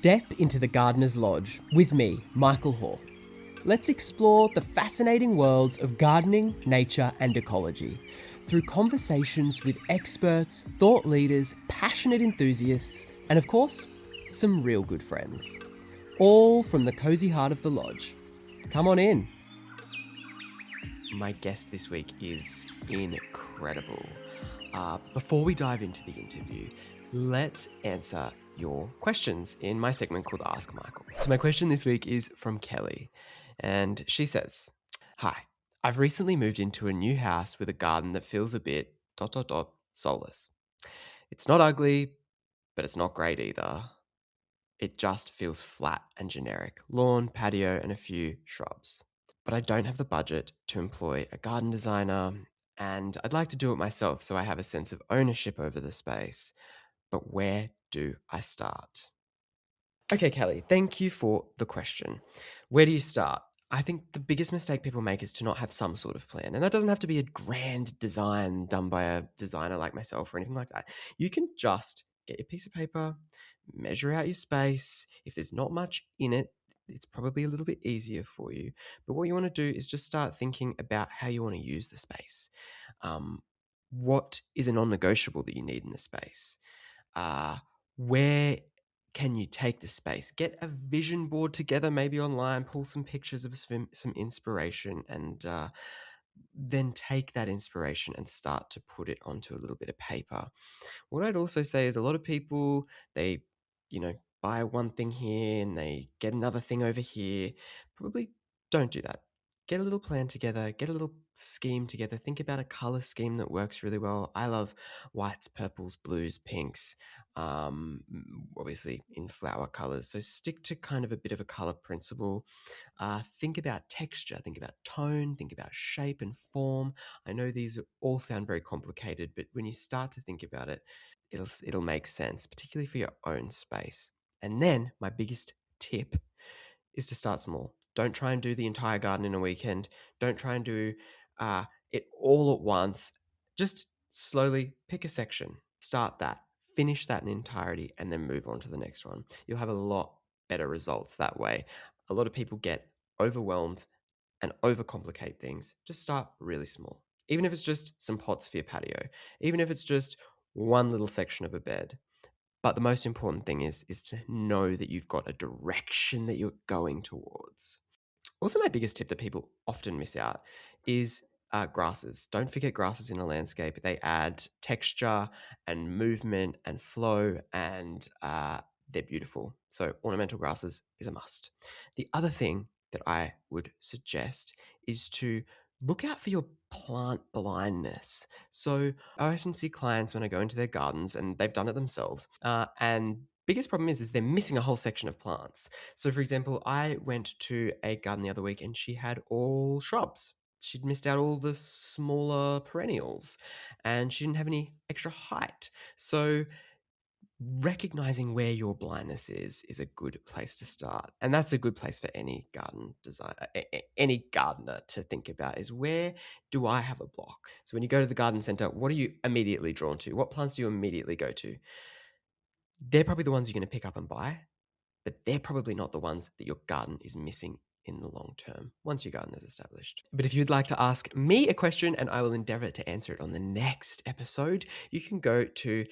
Step into the Gardener's Lodge with me, Mykal. Let's explore the fascinating worlds of gardening, nature and ecology through conversations with experts, thought leaders, passionate enthusiasts and of course, some real good friends. All from the cosy heart of the lodge. Come on in. My guest this week is incredible. Before we dive into the interview, let's answer your questions in my segment called Ask Mykal. So my question this week is from Kelly, and she says, "Hi, I've recently moved into a new house with a garden that feels a bit ... soulless. It's not ugly, but it's not great either. It just feels flat and generic. Lawn, patio, and a few shrubs. But I don't have the budget to employ a garden designer, and I'd like to do it myself so I have a sense of ownership over the space. But where do I start?" Okay, Kelly, thank you for the question. Where do you start? I think the biggest mistake people make is to not have some sort of plan. And that doesn't have to be a grand design done by a designer like myself or anything like that. You can just get your piece of paper, measure out your space. If there's not much in it, it's probably a little bit easier for you. But what you want to do is just start thinking about how you want to use the space. What is a non-negotiable that you need in the space? Where can you take the space? Get a vision board together, maybe online, pull some pictures of some inspiration, and then take that inspiration and start to put it onto a little bit of paper. What I'd also say is a lot of people, they, buy one thing here and they get another thing over here. Probably don't do that. Get a little plan together, get a little scheme together. Think about a color scheme that works really well. I love whites, purples, blues, pinks, obviously in flower colors. So stick to kind of a bit of a color principle. Think about texture, think about tone, think about shape and form. I know these all sound very complicated, but when you start to think about it, it'll make sense, particularly for your own space. And then my biggest tip is to start small. Don't try and do the entire garden in a weekend. Don't try and do it all at once. Just slowly pick a section, start that, finish that in entirety, and then move on to the next one. You'll have a lot better results that way. A lot of people get overwhelmed and overcomplicate things. Just start really small. Even if it's just some pots for your patio, even if it's just one little section of a bed. But the most important thing is to know that you've got a direction that you're going towards. Also, my biggest tip that people often miss out is grasses. Don't forget grasses in a landscape. They add texture and movement and flow, and they're beautiful. So ornamental grasses is a must. The other thing that I would suggest is to look out for your plant blindness. So I often see clients when I go into their gardens, and they've done it themselves, and biggest problem is they're missing a whole section of plants. So for example, I went to a garden the other week and she had all shrubs. She'd missed out all the smaller perennials and she didn't have any extra height. So recognizing where your blindness is a good place to start. And that's a good place for any garden designer, any gardener to think about is, where do I have a block? So when you go to the garden center, what are you immediately drawn to? What plants do you immediately go to? They're probably the ones you're going to pick up and buy, but they're probably not the ones that your garden is missing in the long term once your garden is established. But if you'd like to ask me a question and I will endeavor to answer it on the next episode, you can go to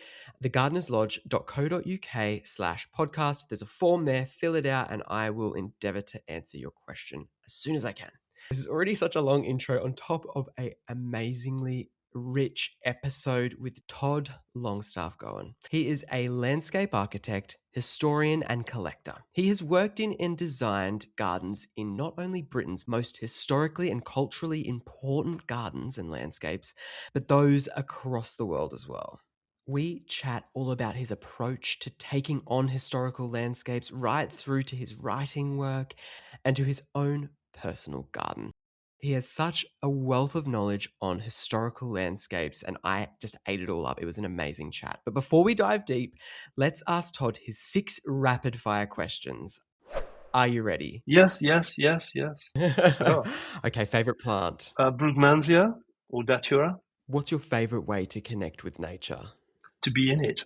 thegardenerslodge.co.uk/podcast. There's a form there, fill it out, and I will endeavor to answer your question as soon as I can. This is already such a long intro on top of an amazingly rich episode with Todd Longstaffe-Gowan. He is a landscape architect, historian, and collector. He has worked in and designed gardens in not only Britain's most historically and culturally important gardens and landscapes, but those across the world as well. We chat all about his approach to taking on historical landscapes, right through to his writing work and to his own personal garden. He has such a wealth of knowledge on historical landscapes, and I just ate it all up. It was an amazing chat. But before we dive deep, let's ask Todd his 6 rapid fire questions. Are you ready? Yes. Sure. Okay, favorite plant? Brugmansia or Datura. What's your favorite way to connect with nature? To be in it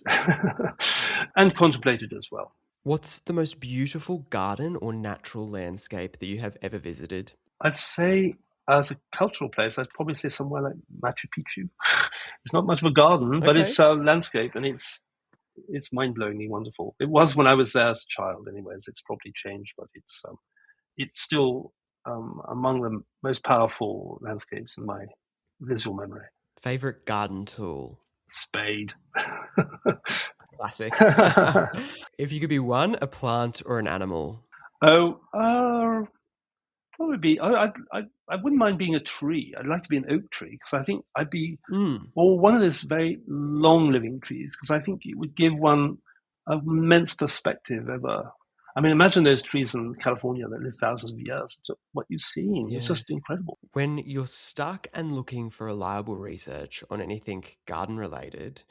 and contemplate it as well. What's the most beautiful garden or natural landscape that you have ever visited? I'd say as a cultural place, I'd probably say somewhere like Machu Picchu. It's not much of a garden, but Okay. it's a landscape, and it's mind-blowingly wonderful. It was when I was there as a child, anyways. It's probably changed, but it's still among the most powerful landscapes in my visual memory. Favorite garden tool? Spade. Classic. If you could be one, a plant or an animal? Oh, probably be. I wouldn't mind being a tree. I'd like to be an oak tree because I think I'd be, Mm, or one of those very long living trees because I think it would give one an immense perspective over. I mean, imagine those trees in California that live thousands of years. So what you've seen is just yes. incredible. When you're stuck and looking for reliable research on anything garden related,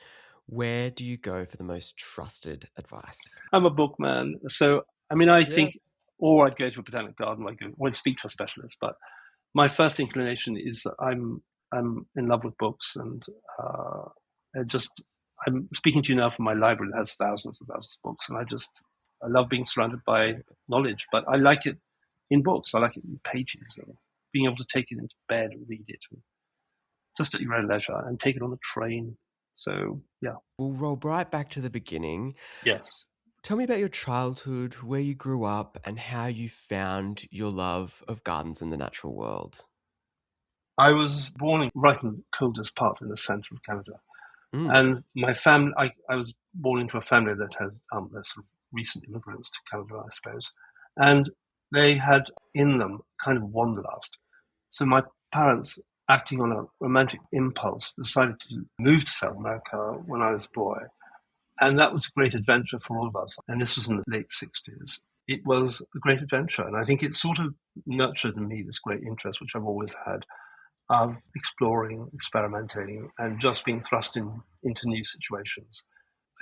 where do you go for the most trusted advice? I'm a bookman, so I mean, I Yeah. think, or I'd go to a botanic garden, or I'd speak to a specialist. But my first inclination is that I'm in love with books, and uh, I just I'm speaking to you now from my library that has thousands and thousands of books, and I love being surrounded by Great. knowledge, but I like it in books. I like it in pages, and being able to take it into bed and read it, and just at your own leisure, and take it on the train. So yeah, We'll roll right back to the beginning. yes. Tell me about your childhood, where you grew up, and how you found your love of gardens in the natural world. I was born right in the coldest part in the centre of Canada. Mm, And my family, I was born into a family that had, they're sort of recent immigrants to Canada, I suppose. And they had in them kind of wanderlust. So my parents, acting on a romantic impulse, decided to move to South America when I was a boy. And that was a great adventure for all of us. And this was in the late 60s. It was a great adventure. And I think it sort of nurtured in me this great interest, which I've always had, of exploring, experimenting, and just being thrust into new situations.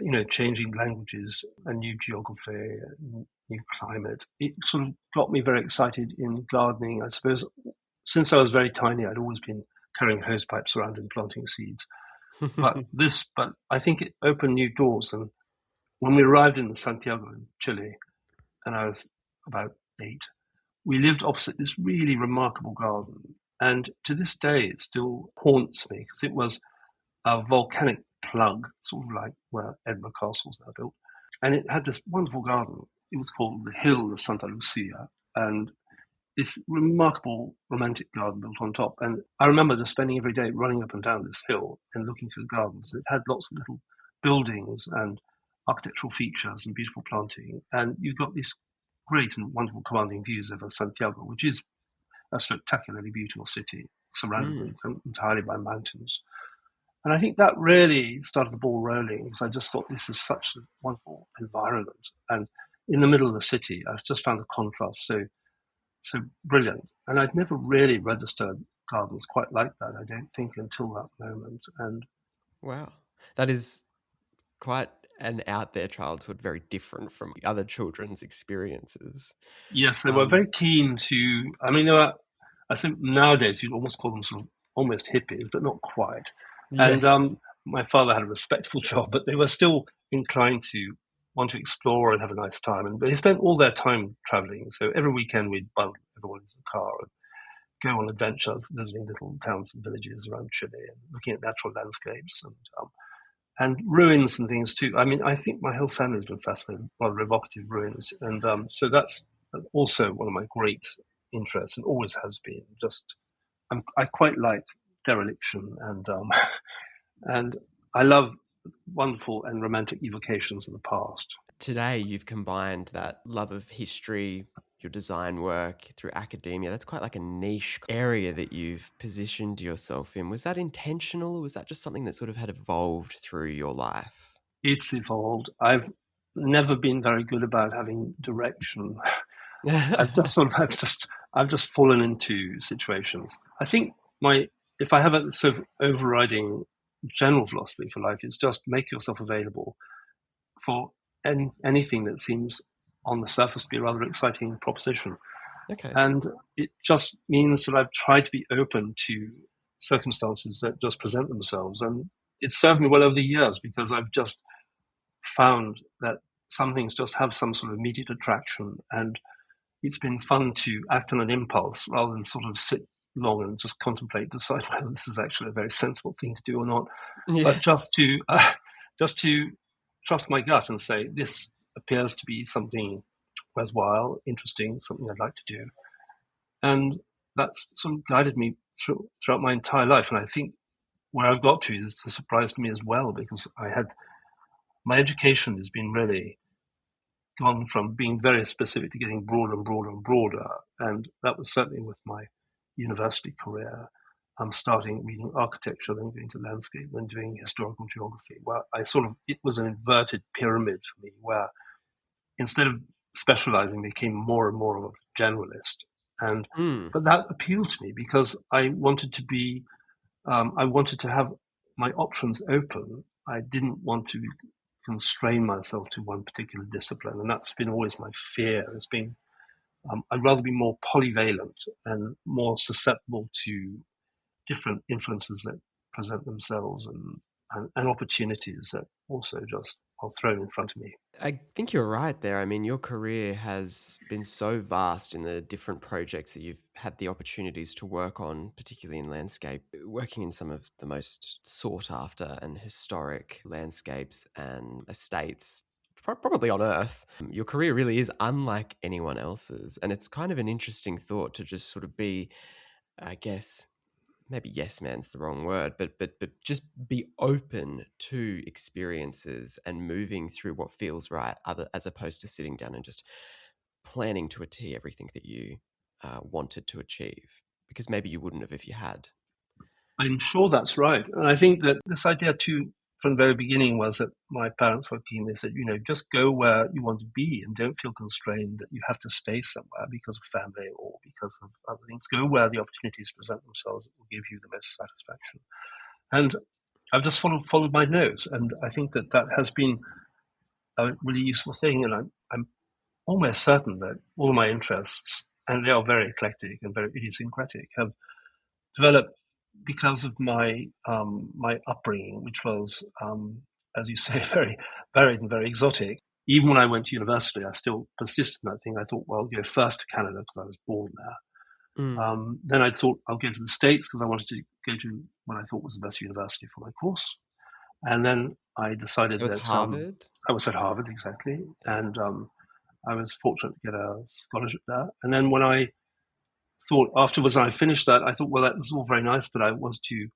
You know, changing languages, a new geography, a new climate. It sort of got me very excited in gardening. I suppose since I was very tiny, I'd always been carrying hose pipes around and planting seeds. But I think it opened new doors. And when we arrived in Santiago in Chile, and I was about 8, we lived opposite this really remarkable garden. And to this day, it still haunts me because it was a volcanic plug, sort of like where Edinburgh Castle is now built. And it had this wonderful garden. It was called the Hill of Santa Lucia. And this remarkable romantic garden built on top. And I remember just spending every day running up and down this hill and looking through the gardens. It had lots of little buildings and architectural features and beautiful planting. And you've got these great and wonderful commanding views over Santiago, which is a spectacularly beautiful city surrounded mm, entirely by mountains. And I think that really started the ball rolling because I just thought this is such a wonderful environment. And in the middle of the city, I just found the contrast so brilliant. And I'd never really registered gardens quite like that, I don't think, until that moment. And wow. That is quite an out there childhood, very different from other children's experiences. yes, they were Um, very keen to, I mean, I think nowadays you'd almost call them sort of almost hippies, but not quite. yeah. And my father had a respectable job, but they were still inclined to want to explore and have a nice time. And they spent all their time traveling. So every weekend we'd bundle everyone into the car and go on adventures, visiting little towns and villages around Chile and looking at natural landscapes and ruins and things too. I mean, I think my whole family has been fascinated by the evocative ruins, and so that's also one of my great interests, and always has been. Just I quite like dereliction, and I love wonderful and romantic evocations of the past. Today, you've combined that love of history, your design work through academia. That's quite like a niche area that you've positioned yourself in. Was that intentional, or was that just something that sort of had evolved through your life? It's evolved. I've never been very good about having direction. I've just fallen into situations. I think my if I have a sort of overriding general philosophy for life, it's just make yourself available for anything that seems on the surface to be a rather exciting proposition. Okay. And it just means that I've tried to be open to circumstances that just present themselves. And it's served me well over the years because I've just found that some things just have some sort of immediate attraction, and it's been fun to act on an impulse rather than sort of sit long and just contemplate, decide whether this is actually a very sensible thing to do or not. Yeah. But just to trust my gut and say this appears to be something worthwhile, interesting, something I'd like to do, and that's sort of guided me throughout my entire life. And I think where I've got to is a surprise to me as well, because I had my education has been really gone from being very specific to getting broader and broader and broader. And that was certainly with my university career. I'm starting reading architecture, then going to landscape, then doing historical geography, where it was an inverted pyramid for me, where instead of specializing, became more and more of a generalist. And, Mm. but that appealed to me because I wanted to have my options open. I didn't want to constrain myself to one particular discipline, and that's been always my fear. It's been I'd rather be more polyvalent and more susceptible to different influences that present themselves, and opportunities that also just are thrown in front of me. I think you're right there. I mean, your career has been so vast in the different projects that you've had the opportunities to work on, particularly in landscape, working in some of the most sought after and historic landscapes and estates probably on earth. Your career really is unlike anyone else's. And it's kind of an interesting thought to just sort of be, I guess, maybe yes man's the wrong word, but just be open to experiences and moving through what feels right, other as opposed to sitting down and just planning to a T everything that you wanted to achieve, because maybe you wouldn't have if you had. I'm sure that's right. And I think that this idea too, from the very beginning, was that my parents were keen. They said, just go where you want to be and don't feel constrained that you have to stay somewhere because of family or because of other things. Go where the opportunities present themselves that will give you the most satisfaction. And I've just followed my nose. And I think that that has been a really useful thing. And I'm almost certain that all of my interests, and they are very eclectic and very idiosyncratic, have developed because of my upbringing, which was, as you say, very varied and very exotic. Even when I went to university, I still persisted in that thing. I thought, well, I'll go first to Canada because I was born there. Mm. Then I thought I'll go to the States because I wanted to go to what I thought was the best university for my course. And then I It decided was that Harvard. I was at Harvard, exactly, Yeah. and I was fortunate to get a scholarship there. And then when I thought afterwards I finished that, I thought, well, that was all very nice, but I wanted to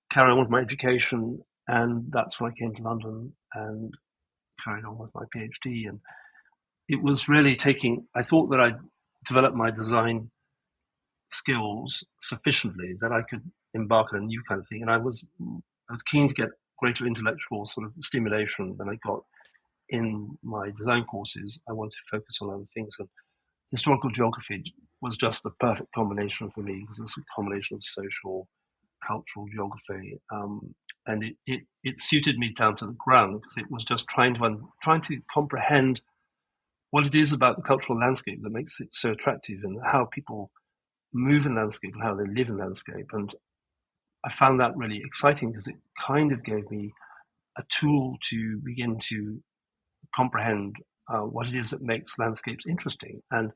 carry on with my education, and that's when I came to London and carried on with my PhD. And it was really taking. I thought that I'd developed my design skills sufficiently that I could embark on a new kind of thing, and I was keen to get greater intellectual sort of stimulation than I got in my design courses. I wanted to focus on other things, and historical geography was just the perfect combination for me because it's a combination of social, cultural geography, and it suited me down to the ground because it was just trying to comprehend what it is about the cultural landscape that makes it so attractive, and how people move in landscape and how they live in landscape. And I found that really exciting because it kind of gave me a tool to begin to comprehend what it is that makes landscapes interesting and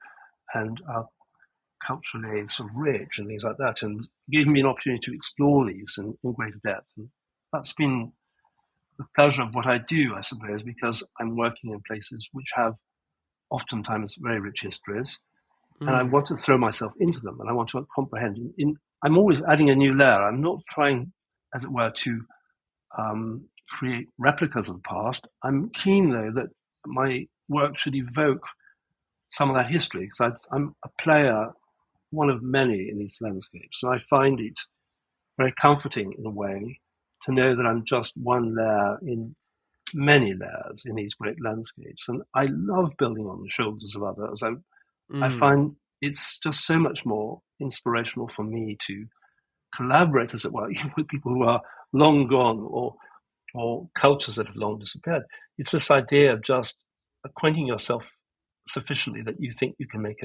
culturally sort of rich and things like that, and gave me an opportunity to explore these in greater depth. And that's been the pleasure of what I do, I suppose, because I'm working in places which have oftentimes very rich histories, and I Mm. want to throw myself into them, and I want to comprehend. I'm always adding a new layer. I'm not trying, as it were, to create replicas of the past. I'm keen, though, that my work should evoke some of that history because I'm a player, one of many in these landscapes. And I find it very comforting in a way to know that I'm just one layer in many layers in these great landscapes. And I love building on the shoulders of others. I Mm. find it's just so much more inspirational for me to collaborate, as it were, with people who are long gone or cultures that have long disappeared. It's this idea of just acquainting yourself sufficiently that you think you can make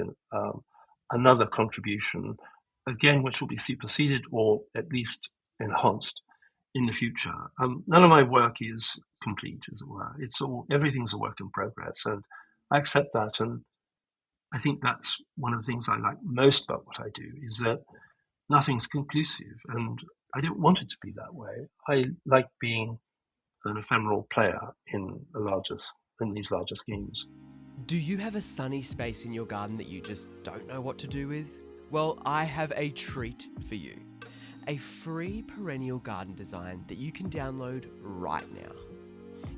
another contribution, again, which will be superseded or at least enhanced in the future. None of my work is complete, as it were. Everything's a work in progress, and I accept that. And I think that's one of the things I like most about what I do, is that nothing's conclusive, and I don't want it to be that way. I like being an ephemeral player in these larger schemes. Do you have a sunny space in your garden that you just don't know what to do with? Well, I have a treat for you. A free perennial garden design that you can download right now.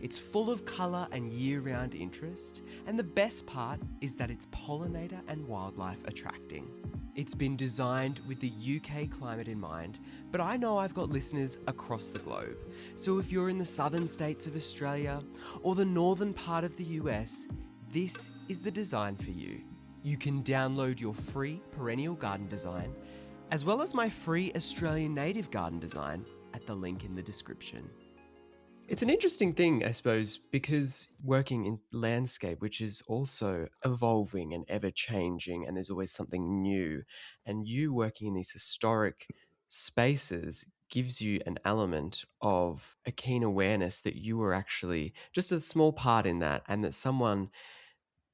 It's full of colour and year-round interest, and the best part is that it's pollinator and wildlife attracting. It's been designed with the UK climate in mind, but I know I've got listeners across the globe. So if you're in the southern states of Australia or the northern part of the US, this is the design for you. You can download your free perennial garden design, as well as my free Australian native garden design, at the link in the description. It's an interesting thing, I suppose, because working in landscape, which is also evolving and ever-changing, and there's always something new, and you working in these historic spaces gives you an element of a keen awareness that you were actually just a small part in that, and that someone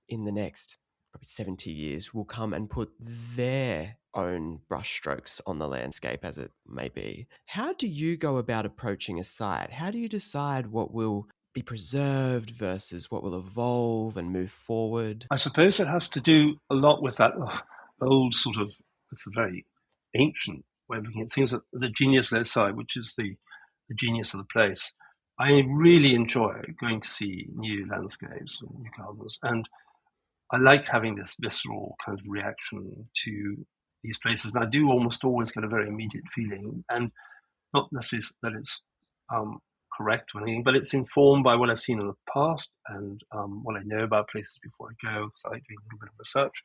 in the next probably 70 years will come and put their own brushstrokes on the landscape, as it may be. How do you go about approaching a site? How do you decide what will be preserved versus what will evolve and move forward? I suppose it has to do a lot with that old sort of, it's a very ancient way of looking at things, the genius loci, which is the genius of the place. I really enjoy going to see new landscapes and new gardens, and I like having this visceral kind of reaction to these places. And I do almost always get a very immediate feeling, and not necessarily that it's correct or anything, but it's informed by what I've seen in the past and what I know about places before I go, because I like doing a little bit of research.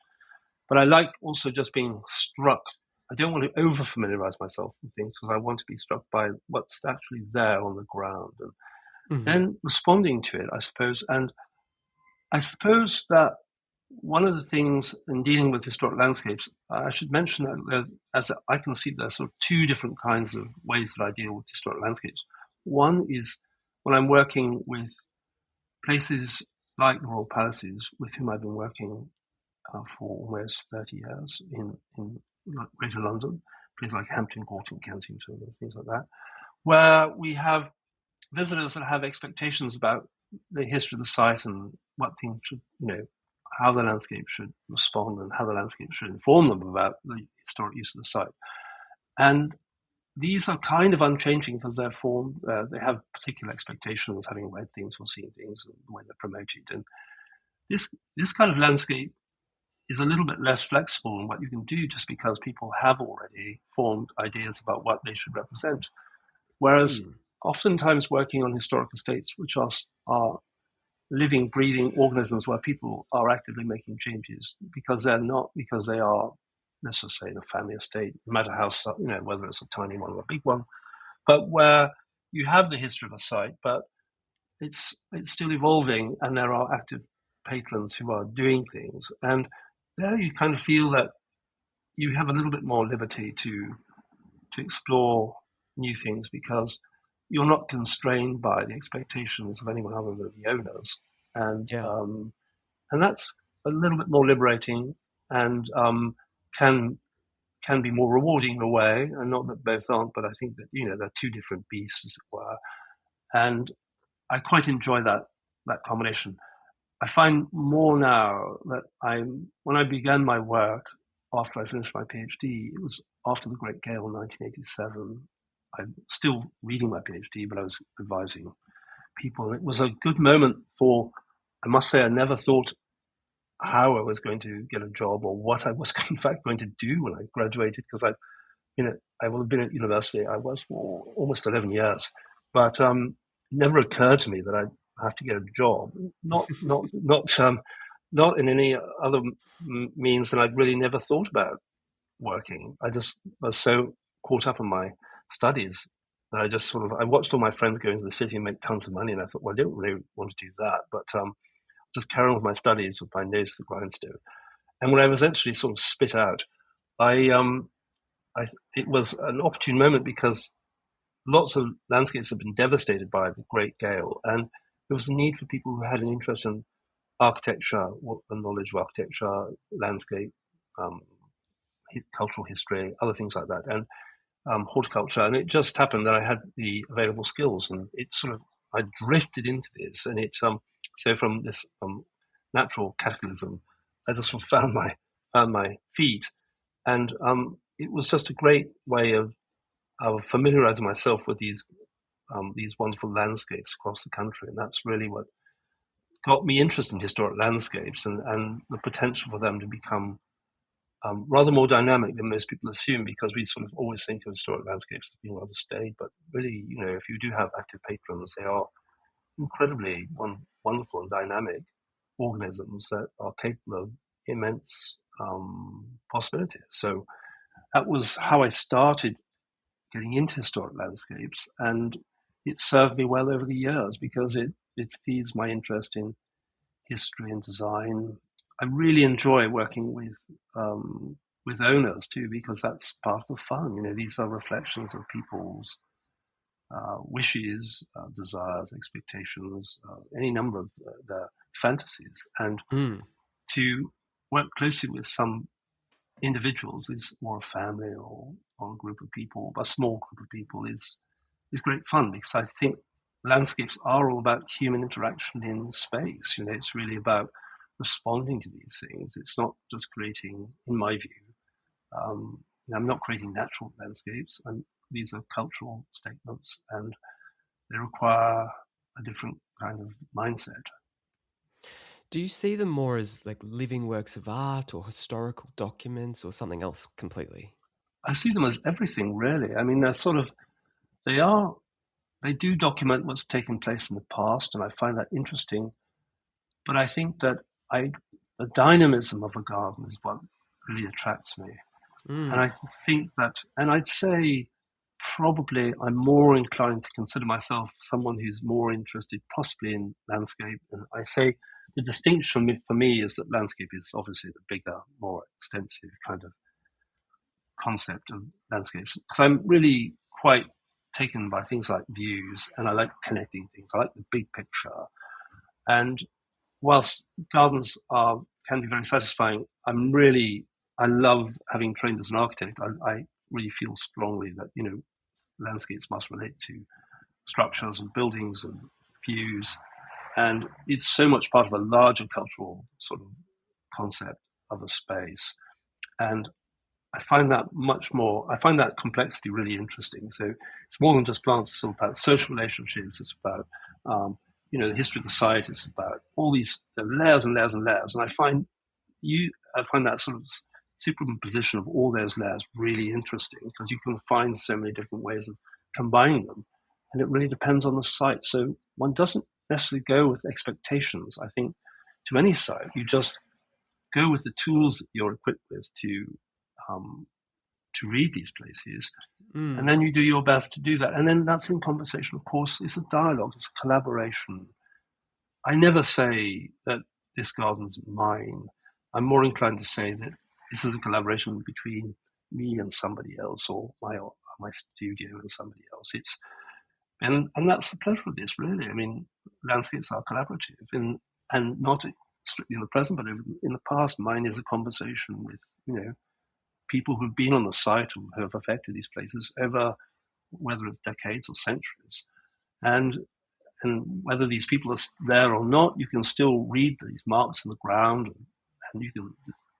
But I like also just being struck. I don't want to over familiarize myself with things, because I want to be struck by what's actually there on the ground, and then responding to it, I suppose. And I suppose that one of the things in dealing with historic landscapes, I should mention that as I can see, there's sort of two different kinds of ways that I deal with historic landscapes. One is when I'm working with places like the Royal Palaces, with whom I've been working for almost 30 years in Greater London, places like Hampton Court and Kensington and things like that, where we have visitors that have expectations about the history of the site and what things should, how the landscape should respond and how the landscape should inform them about the historic use of the site. And these are kind of unchanging because they're formed, they have particular expectations, having read things or seen things, and the way they're promoted. And this kind of landscape is a little bit less flexible in what you can do, just because people have already formed ideas about what they should represent. Whereas oftentimes working on historic estates, which are living, breathing organisms where people are actively making changes, because they are, let's just say, in a family estate, no matter how, whether it's a tiny one or a big one, but where you have the history of a site, but it's still evolving, and there are active patrons who are doing things. And there you kind of feel that you have a little bit more liberty to explore new things, because you're not constrained by the expectations of anyone other than the owners, and that's a little bit more liberating, and can be more rewarding in a way. And not that both aren't, but I think that they're two different beasts, as it were, and I quite enjoy that combination. I find more now that when I began my work after I finished my PhD, it was after the Great Gale in 1987. I'm still reading my PhD, but I was advising people. It was a good moment for, I must say, I never thought how I was going to get a job or what I was in fact going to do when I graduated, because I will have been at university. I was for almost 11 years, but it never occurred to me that I'd have to get a job. Not in any other means than I'd really never thought about working. I just was so caught up in my studies that I watched all my friends go into the city and make tons of money, and I thought, well, I don't really want to do that, but just carry on with my studies with my nose to the grindstone. And when I was eventually sort of spit out, it was an opportune moment, because lots of landscapes have been devastated by the Great Gale, and there was a need for people who had an interest in architecture, and knowledge of architecture, landscape, um, cultural history, other things like that, and horticulture. And it just happened that I had the available skills, and it sort of I drifted into this, and it's so from this natural cataclysm, I just sort of found my feet, and it was just a great way of familiarizing myself with these wonderful landscapes across the country, and that's really what got me interested in historic landscapes and the potential for them to become rather more dynamic than most people assume, because we sort of always think of historic landscapes as being rather staid. But really, if you do have active patrons, they are incredibly wonderful and dynamic organisms that are capable of immense possibilities. So that was how I started getting into historic landscapes, and it served me well over the years because it feeds my interest in history and design. I really enjoy working with owners too, because that's part of the fun. These are reflections of people's wishes, desires, expectations, any number of their fantasies, and Mm. to work closely with some individuals, is or a family or a group of people, a small group of people, is great fun, because I think landscapes are all about human interaction in space. It's really about responding to these things. It's not just creating, in my view, I'm not creating natural landscapes. These are cultural statements, and they require a different kind of mindset. Do you see them more as like living works of art or historical documents or something else completely? I see them as everything, really. I mean, they are, they do document what's taken place in the past, and I find that interesting. But I think that I, the dynamism of a garden is what really attracts me. And I Mm. think that, and I'd say probably I'm more inclined to consider myself someone who's more interested possibly in landscape. And I say the distinction for me is that landscape is obviously the bigger, more extensive kind of concept of landscapes. Because I'm really quite taken by things like views, and I like connecting things. I like the big picture. And whilst gardens can be very satisfying, I love having trained as an architect. I really feel strongly that landscapes must relate to structures and buildings and views, and it's so much part of a larger cultural sort of concept of a space. And I find that much more. I find that complexity really interesting. So it's more than just plants. It's about social relationships. It's about the history of the site. It's about all these layers and layers and layers. And I find that sort of superimposition of all those layers really interesting, because you can find so many different ways of combining them, and it really depends on the site. So one doesn't necessarily go with expectations. I think to any site, you just go with the tools that you're equipped with um, to read these places, and Mm. then you do your best to do that. And then that's in conversation. Of course, it's a dialogue, it's a collaboration. I never say that this garden's mine. I'm more inclined to say that this is a collaboration between me and somebody else, or my studio and somebody else. And that's the pleasure of this, really. I mean, landscapes are collaborative, and not strictly in the present, but in the past. Mine is a conversation with people who've been on the site and who have affected these places over, whether it's decades or centuries. And and whether these people are there or not, you can still read these marks in the ground, and you can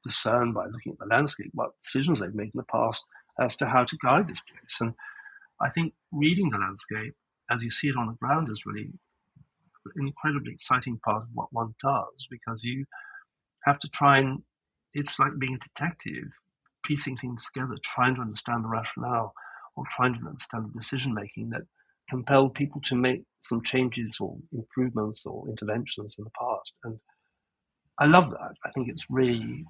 discern by looking at the landscape what decisions they've made in the past as to how to guide this place. And I think reading the landscape as you see it on the ground is really an incredibly exciting part of what one does, because you have to try and, it's like being a detective, piecing things together, trying to understand the rationale, or trying to understand the decision making that compelled people to make some changes or improvements or interventions in the past. And I love that. I think it's really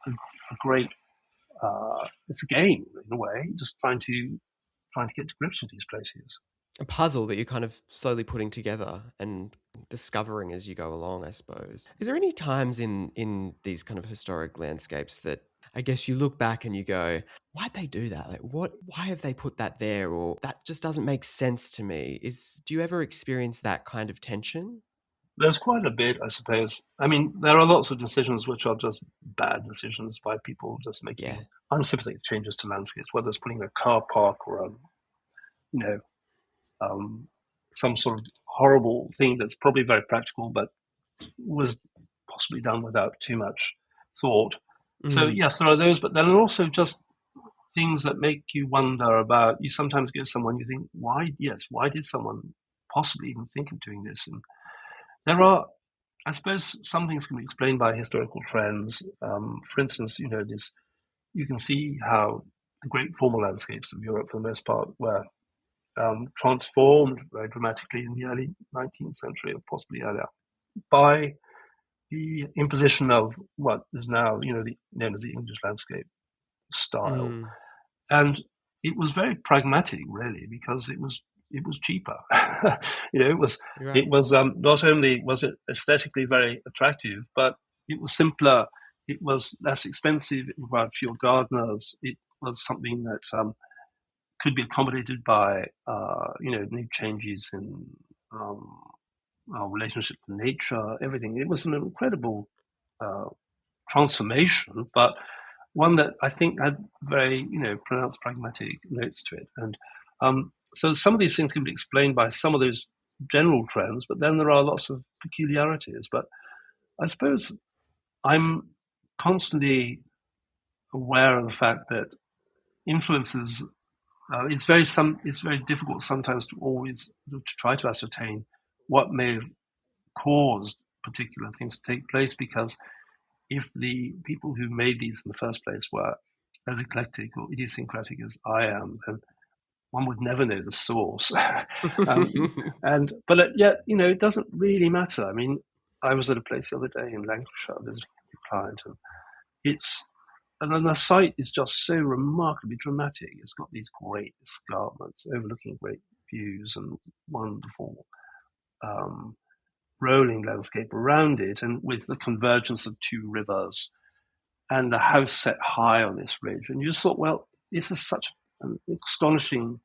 a great, it's a game in a way, just trying to get to grips with these places. A puzzle that you're kind of slowly putting together and discovering as you go along, I suppose. Is there any times in these kind of historic landscapes that I guess you look back and you go, why'd they do that? Like why have they put that there? Or that just doesn't make sense to me. Do you ever experience that kind of tension? There's quite a bit, I suppose. I mean, there are lots of decisions which are just bad decisions by people just Yeah. making unsympathetic changes to landscapes, whether it's putting a car park or you know, um, some sort of horrible thing that's probably very practical, but was possibly done without too much thought. So Mm. yes, there are those, but then are also just things that make you wonder about. You sometimes get someone you think, why? Yes, why did someone possibly even think of doing this? And there are, I suppose, some things can be explained by historical trends. For instance, this you can see how the great formal landscapes of Europe, for the most part, were transformed very dramatically in the early 19th century, or possibly earlier, by the imposition of what is now, known as the English landscape style. Mm. And it was very pragmatic, really, because it was cheaper. It was You're right. it was not only was it aesthetically very attractive, but it was simpler. It was less expensive. It required fewer gardeners. It was something that could be accommodated by new changes in um, our relationship to nature, everything. It was an incredible uh, transformation, but one that I think had very, pronounced pragmatic notes to it. And so some of these things can be explained by some of those general trends, but then there are lots of peculiarities. But I suppose I'm constantly aware of the fact that influences. It's very difficult sometimes to always to try to ascertain what may have caused particular things to take place, because if the people who made these in the first place were as eclectic or idiosyncratic as I am, then one would never know the source. um, and but yet, it doesn't really matter. I mean, I was at a place the other day in Lancashire visiting a client, and it's and then the site is just so remarkably dramatic. It's got these great escarpments overlooking great views and wonderful um, rolling landscape around it, and with the convergence of two rivers and the house set high on this ridge. And you just thought, well, this is such an astonishing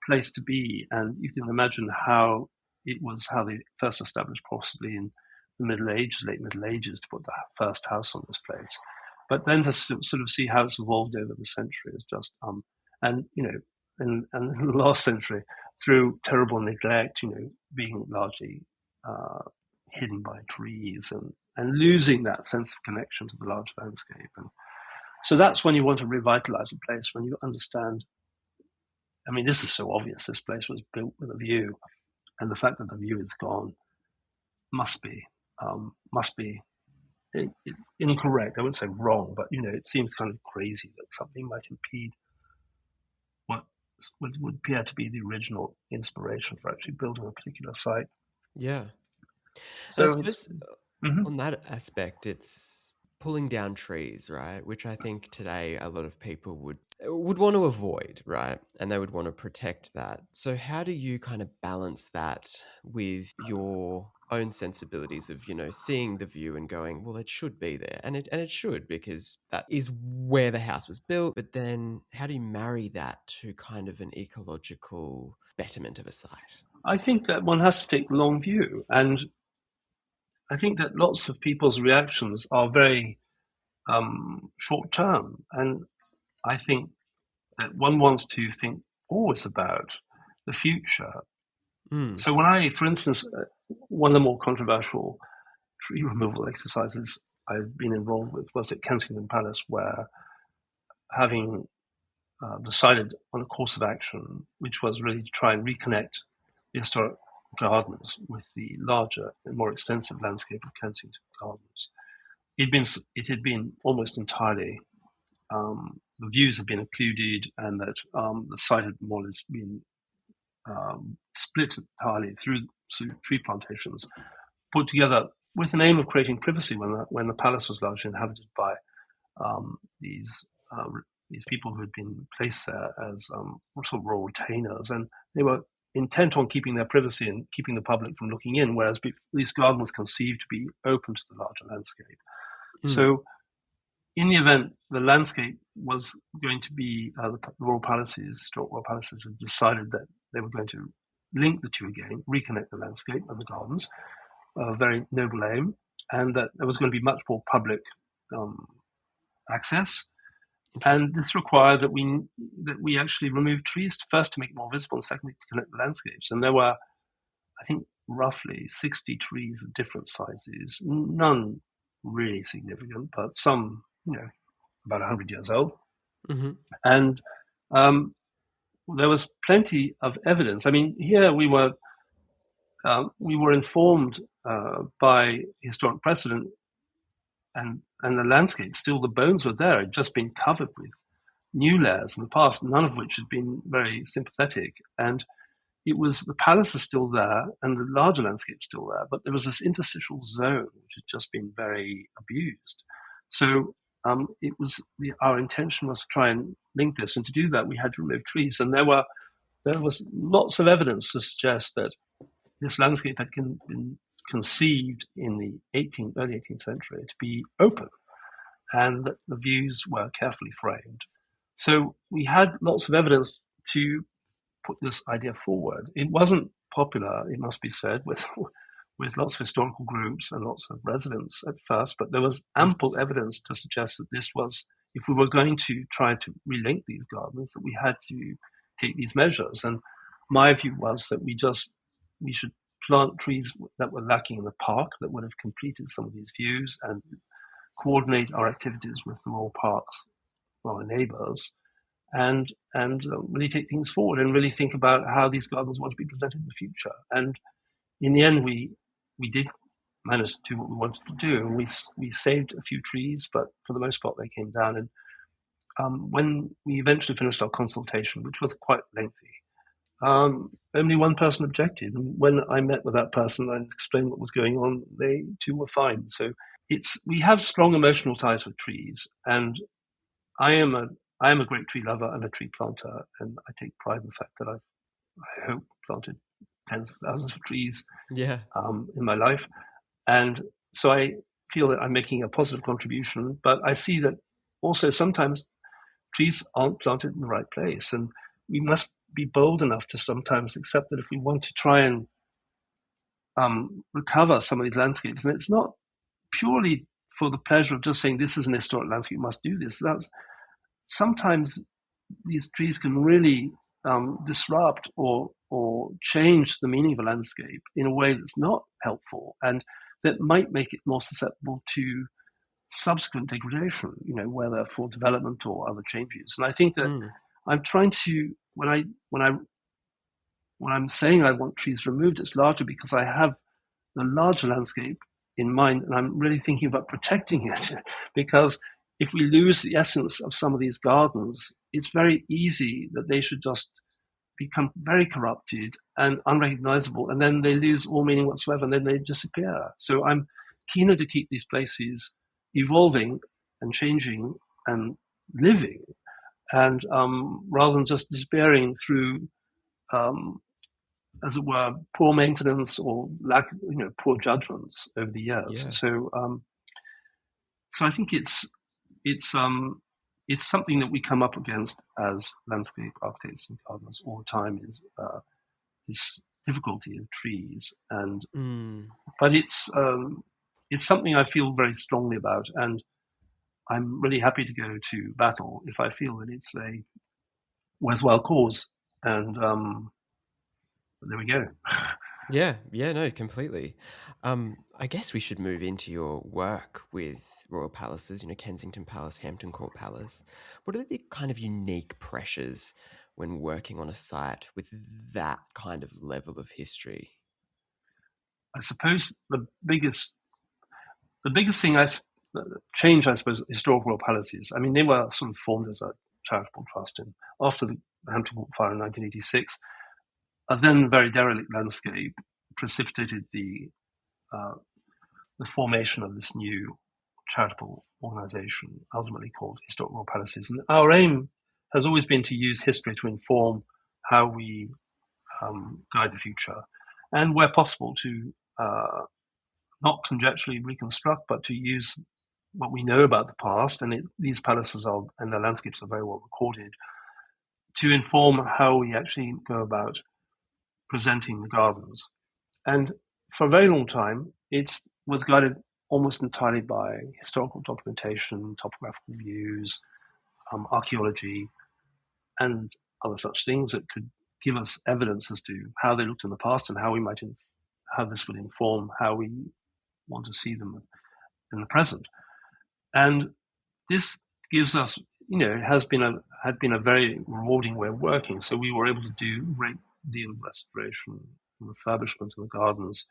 place to be. And you can imagine how they first established, possibly in the Middle Ages, late Middle Ages, to put the first house on this place. But then to sort of see how it's evolved over the century is just, and, and in the last century, through terrible neglect, being largely uh, hidden by trees and losing that sense of connection to the large landscape. And so that's when you want to revitalize a place, when you understand. I mean, this is so obvious. This place was built with a view, and the fact that the view is gone must be must be incorrect. I wouldn't say wrong, but it seems kind of crazy that something might impede what would appear to be the original inspiration for actually building a particular site. Yeah. And I So it's suppose mhm. on that aspect, it's pulling down trees, right? Which I think today a lot of people would want to avoid, right? And they would want to protect that. So how do you kind of balance that with your own sensibilities of, seeing the view and going, well, it should be there. And it should, because that is where the house was built. But then how do you marry that to kind of an ecological betterment of a site? I think that one has to take the long view, and I think that lots of people's reactions are very short term, and I think that one wants to think always about the future. Mm. So when for instance, one of the more controversial tree removal exercises I've been involved with was at Kensington Palace, where having decided on a course of action, which was really to try and reconnect the historic gardens with the larger and more extensive landscape of Kensington Gardens. It had been almost entirely the views had been occluded, and that the site had more or less been split entirely through tree plantations, put together with an aim of creating privacy when the palace was largely inhabited by um, these uh, these people who had been placed there as sort of royal retainers, and they were intent on keeping their privacy and keeping the public from looking in, whereas this garden was conceived to be open to the larger landscape. Mm. So in the event the landscape was going to be the royal palaces, historic royal palaces, had decided that they were going to link the two again, reconnect the landscape and the gardens. a very noble aim, and that there was going to be much more public um, access. Interesting. And this required that we actually removed trees first to make it more visible, and secondly to connect the landscapes. And there were, I think, roughly 60 trees of different sizes, none really significant, but some, about 100 years old. Hmm. And um, there was plenty of evidence. I mean, here we were informed by historic precedent, and the landscape, still the bones were there. It had just been covered with new layers in the past, none of which had been very sympathetic. And it was, the palace is still there and the larger landscape still there, but there was this interstitial zone which had just been very abused. So our intention was to try and link this, and to do that we had to remove trees. And there was lots of evidence to suggest that this landscape had been conceived in the early 18th century to be open, and that the views were carefully framed. So we had lots of evidence to put this idea forward. It wasn't popular, it must be said, with lots of historical groups and lots of residents at first, but there was ample evidence to suggest that this was, if we were going to try to relink these gardens, that we had to take these measures. And my view was that we should plant trees that were lacking in the park, that would have completed some of these views, and coordinate our activities with the Royal Parks, our neighbours, and really take things forward and really think about how these gardens want to be presented in the future. And in the end, we did manage to do what we wanted to do, and we saved a few trees, but for the most part they came down. And when we eventually finished our consultation, which was quite lengthy, only one person objected, and when I met with that person and explained what was going on, they too were fine. So we have strong emotional ties with trees, and I am a great tree lover and a tree planter, and I take pride in the fact that I hope planted tens of thousands of trees Yeah. in my life, and so I feel that I'm making a positive contribution. But I see that also sometimes trees aren't planted in the right place, and we must be bold enough to sometimes accept that if we want to try and recover some of these landscapes, and it's not purely for the pleasure of just saying this is an historic landscape, we must do this. That's sometimes these trees can really disrupt or change the meaning of a landscape in a way that's not helpful, and that might make it more susceptible to subsequent degradation, whether for development or other changes. And I think that Mm. I'm trying to, when I'm saying I want trees removed, it's larger because I have the larger landscape in mind, and I'm really thinking about protecting it. Because if we lose the essence of some of these gardens, it's very easy that they should just become very corrupted and unrecognizable, and then they lose all meaning whatsoever, and then they disappear. So I'm keener to keep these places evolving and changing and living, and rather than just disappearing through, um, as it were, poor maintenance or poor judgments over the years. Yeah. So I think it's something that we come up against as landscape architects and gardeners all the time, is this difficulty of trees. And Mm. but it's something I feel very strongly about, and I'm really happy to go to battle if I feel that it's a worthwhile cause. And there we go. Yeah, yeah, no, completely. I guess we should move into your work with royal palaces, Kensington Palace, Hampton Court Palace. What are the kind of unique pressures when working on a site with that kind of level of history? I suppose the biggest thing change, I suppose, historical royal palaces. I mean, they were sort of formed as a charitable trust after the Hampton Court fire in 1986. A then very derelict landscape precipitated uh, the formation of this new charitable organisation, ultimately called Historic Royal Palaces. And our aim has always been to use history to inform how we guide the future, and where possible to not conjecturally reconstruct, but to use what we know about the past, and these palaces and the landscapes are very well recorded, to inform how we actually go about presenting the gardens. And for a very long time, it was guided almost entirely by historical documentation, topographical views, archaeology, and other such things that could give us evidence as to how they looked in the past and how we might how this would inform how we want to see them in the present. And this gives us, it had been a very rewarding way of working. So we were able to do a great deal of restoration, refurbishment of the gardens,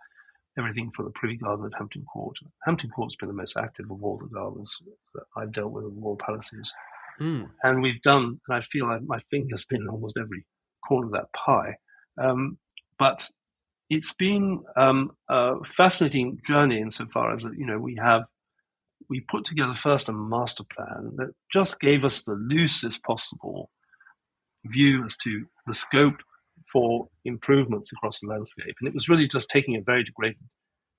everything from the Privy Garden at Hampton Court. Hampton Court's been the most active of all the gardens that I've dealt with in the royal palaces. And we've done, and I feel like my finger's been in almost every corner of that pie. But it's been a fascinating journey insofar as, we put together first a master plan that just gave us the loosest possible view as to the scope for improvements across the landscape. And it was really just taking a very degraded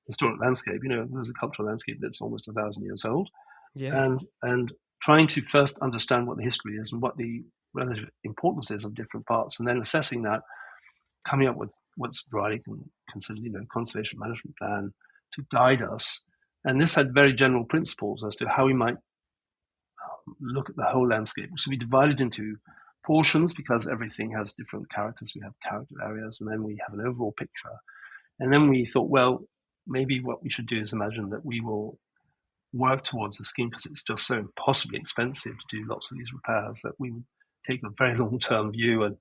historic landscape. There's a cultural landscape that's almost 1,000 years old. Yeah. And trying to first understand what the history is and what the relative importance is of different parts, and then assessing that, coming up with what's broadly considered, conservation management plan to guide us. And this had very general principles as to how we might look at the whole landscape. So we divided into portions because everything has different characters. We have character areas, and then we have an overall picture. And then we thought, well, maybe what we should do is imagine that we will work towards the scheme, because it's just so impossibly expensive to do lots of these repairs, that we would take a very long-term view. And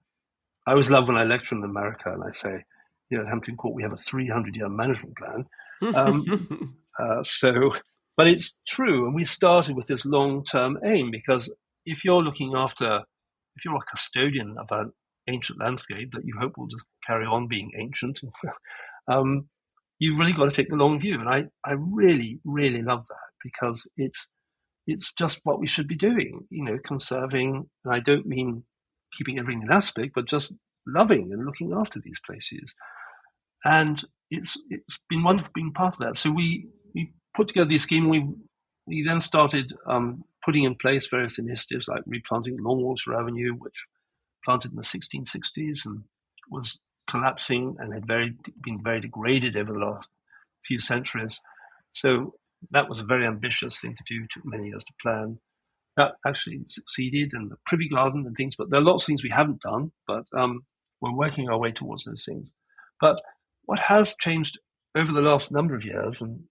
I always love when I lecture in America and I say, at Hampton Court, we have a 300-year management plan. But it's true. And we started with this long-term aim, because if you're a custodian of an ancient landscape that you hope will just carry on being ancient, you've really got to take the long view. And I really, really love that, because it's just what we should be doing, conserving. And I don't mean keeping everything in aspect, but just loving and looking after these places. And it's been wonderful being part of that. So we put together this scheme. We then started putting in place various initiatives like replanting Longwater Avenue, which planted in the 1660s and was collapsing and had been very degraded over the last few centuries. So that was a very ambitious thing to do. Took many years to plan. That actually succeeded, and the Privy Garden and things. But there are lots of things we haven't done, but we're working our way towards those things. But what has changed over the last number of years, and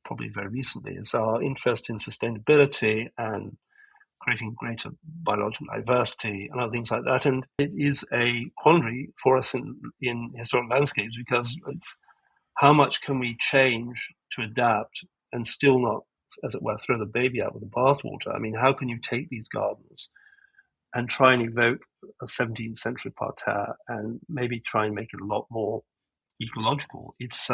probably very recently, is our interest in sustainability and creating greater biological diversity and other things like that. And it is a quandary for us in historic landscapes, because it's how much can we change to adapt and still not, as it were, throw the baby out with the bathwater. I mean, how can you take these gardens and try and evoke a 17th century parterre and maybe try and make it a lot more ecological? It's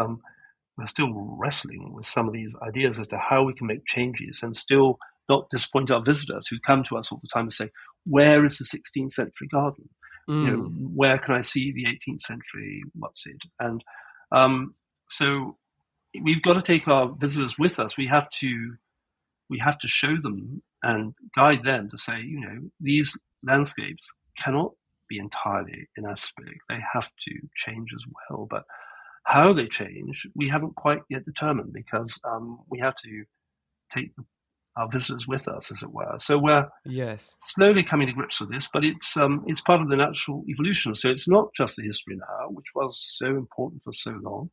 we're still wrestling with some of these ideas as to how we can make changes and still not disappoint our visitors who come to us all the time and say, where is the 16th century garden? Where can I see the 18th century? What's it? And so we've got to take our visitors with us. We have to show them and guide them to say, these landscapes cannot be entirely in aspect. They have to change as well. But how they change, we haven't quite yet determined, because we have to take our visitors with us, as it were. So we're slowly coming to grips with this, but it's part of the natural evolution. So it's not just the history now, which was so important for so long.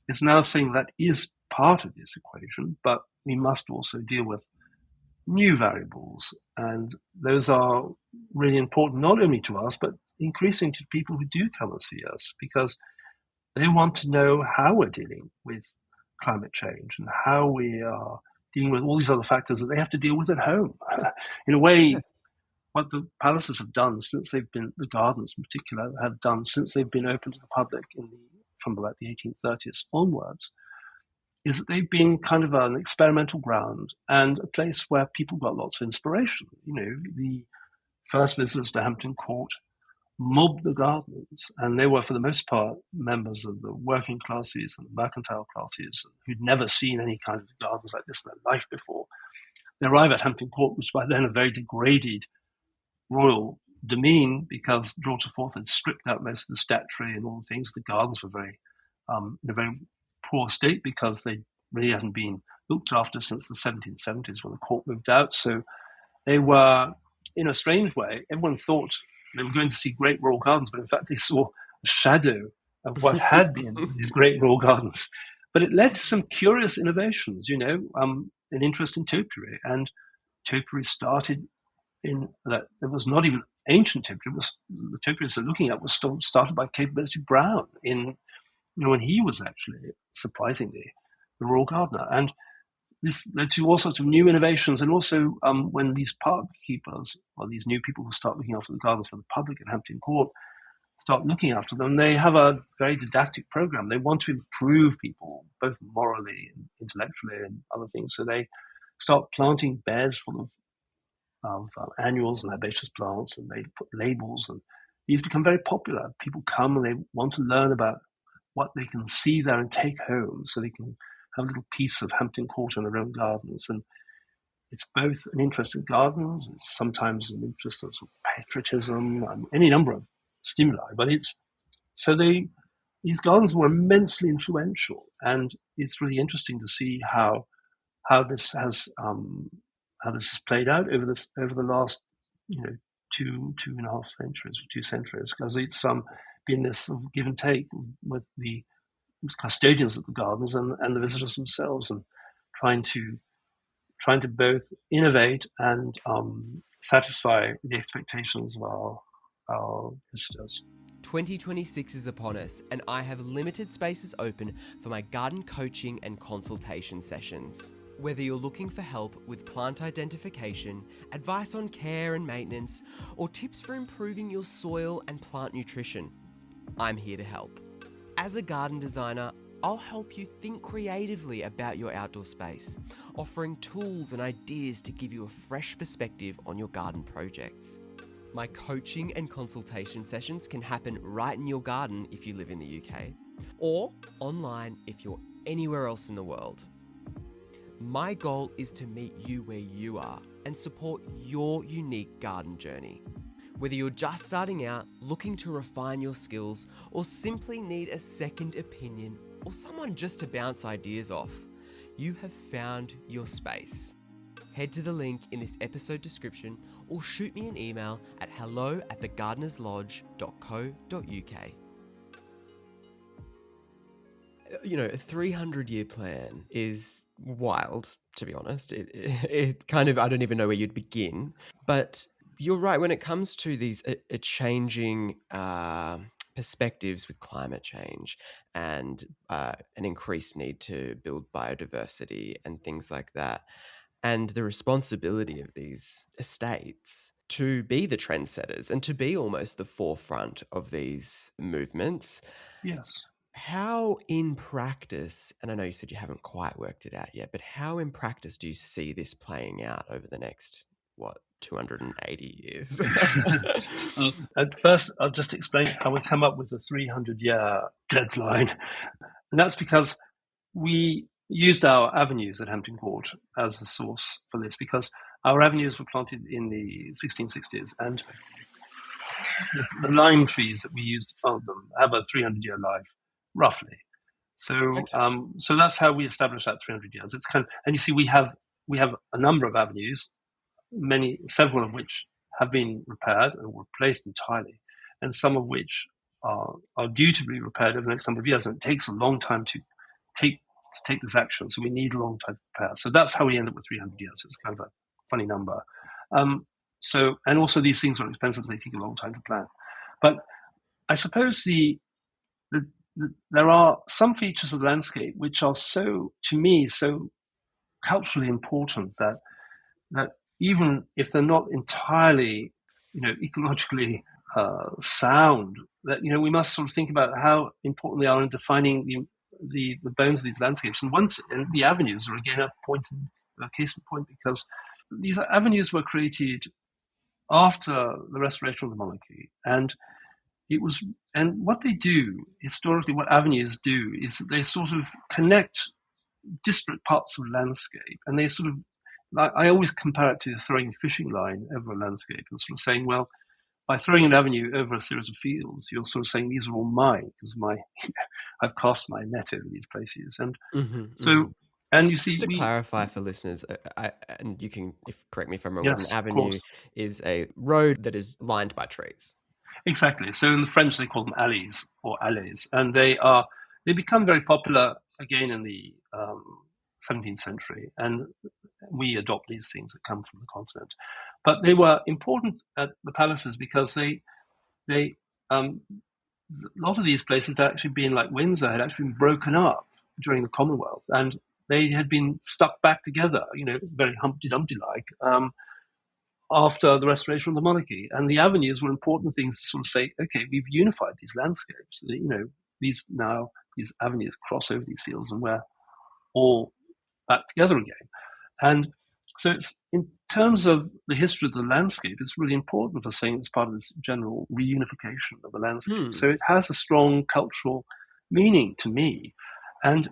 It's now saying that is part of this equation, but we must also deal with new variables. And those are really important, not only to us, but increasingly to people who do come and see us, because they want to know how we're dealing with climate change and how we are dealing with all these other factors that they have to deal with at home. In a way, what the palaces have done since they've been, the gardens in particular, have done since they've been open to the public from about the 1830s onwards, is that they've been kind of an experimental ground and a place where people got lots of inspiration. The first visitors to Hampton Court mobbed the gardens, and they were, for the most part, members of the working classes and the mercantile classes who'd never seen any kind of gardens like this in their life before. They arrive at Hampton Court, which by then a very degraded royal demesne, because George IV had stripped out most of the statuary and all the things. The gardens were in a very poor state because they really hadn't been looked after since the 1770s when the court moved out. So they were, in a strange way, everyone thought they were going to see great royal gardens, but in fact they saw a shadow of what had been these great royal gardens. But it led to some curious innovations, an interest in topiary. And topiary started in that there was not even ancient topiary. It was, the topiaries they're looking at was started by Capability Brown when he was actually, surprisingly, the royal gardener. And this led to all sorts of new innovations, and also when these park keepers, or these new people who start looking after the gardens for the public at Hampton Court, start looking after them, they have a very didactic program. They want to improve people, both morally and intellectually and other things. So they start planting beds full of annuals and herbaceous plants, and they put labels, and these become very popular. People come and they want to learn about what they can see there and take home, so they can have a little piece of Hampton Court in their own gardens. And it's both an interest in gardens, it's sometimes an interest in sort of patriotism, and any number of stimuli. But these gardens were immensely influential, and it's really interesting to see how this has played out over the last 2 centuries, because it's been this sort of give and take with the custodians of the gardens and the visitors themselves, and trying to both innovate and satisfy the expectations of our visitors. 2026 is upon us, and I have limited spaces open for my garden coaching and consultation sessions. Whether you're looking for help with plant identification, advice on care and maintenance, or tips for improving your soil and plant nutrition, I'm here to help. As a garden designer, I'll help you think creatively about your outdoor space, offering tools and ideas to give you a fresh perspective on your garden projects. My coaching and consultation sessions can happen right in your garden if you live in the UK, or online if you're anywhere else in the world. My goal is to meet you where you are and support your unique garden journey. Whether you're just starting out, looking to refine your skills, or simply need a second opinion or someone just to bounce ideas off, you have found your space. Head to the link in this episode description or shoot me an email at hello@thegardenerslodge.co.uk. A 300-year plan is wild, to be honest. It kind of, I don't even know where you'd begin. But you're right, when it comes to these changing perspectives with climate change and an increased need to build biodiversity and things like that, and the responsibility of these estates to be the trendsetters and to be almost the forefront of these movements. Yes. How in practice, and I know you said you haven't quite worked it out yet, but how in practice do you see this playing out over the next, 280 years? At first, I'll just explain how we come up with the 300-year deadline. And that's because we used our avenues at Hampton Court as the source for this, because our avenues were planted in the 1660s, and the lime trees that we used to plant them have a 300-year life, roughly. So, okay. So that's how we established that 300 years. It's and you see, we have a number of avenues, several of which have been repaired and replaced entirely, and some of which are due to be repaired over the next number of years. And it takes a long time to take this action, so we need a long time to prepare. So that's how we end up with 300 years. It's kind of a funny number. And also these things are expensive; they take a long time to plan. But I suppose there are some features of the landscape which are so culturally important that even if they're not entirely, ecologically sound, that we must sort of think about how important they are in defining the bones of these landscapes. And the avenues are again a case in point, because these avenues were created after the restoration of the monarchy, and what they do historically, what avenues do, is that they sort of connect disparate parts of a landscape, and they sort of, I always compare it to throwing a fishing line over a landscape and sort of saying, well, by throwing an avenue over a series of fields, you're sort of saying these are all mine because I've cast my net over these places, and Hmm. so and you see Just to we clarify for listeners, and you can if correct me if I'm wrong, but an yes, of avenue course. is a road that is lined by trees. Exactly. So in the French, they call them alleys or allées, and they become very popular again in the 17th century, and we adopt these things that come from the continent. But they were important at the palaces because they a lot of these places had actually been like Windsor had actually been broken up during the Commonwealth, and they had been stuck back together, very Humpty Dumpty like. After the restoration of the monarchy. And the avenues were important things to sort of say, okay, we've unified these landscapes. These avenues cross over these fields and we're all back together again. And so it's in terms of the history of the landscape, it's really important for saying it's part of this general reunification of the landscape. Hmm. So it has a strong cultural meaning to me. And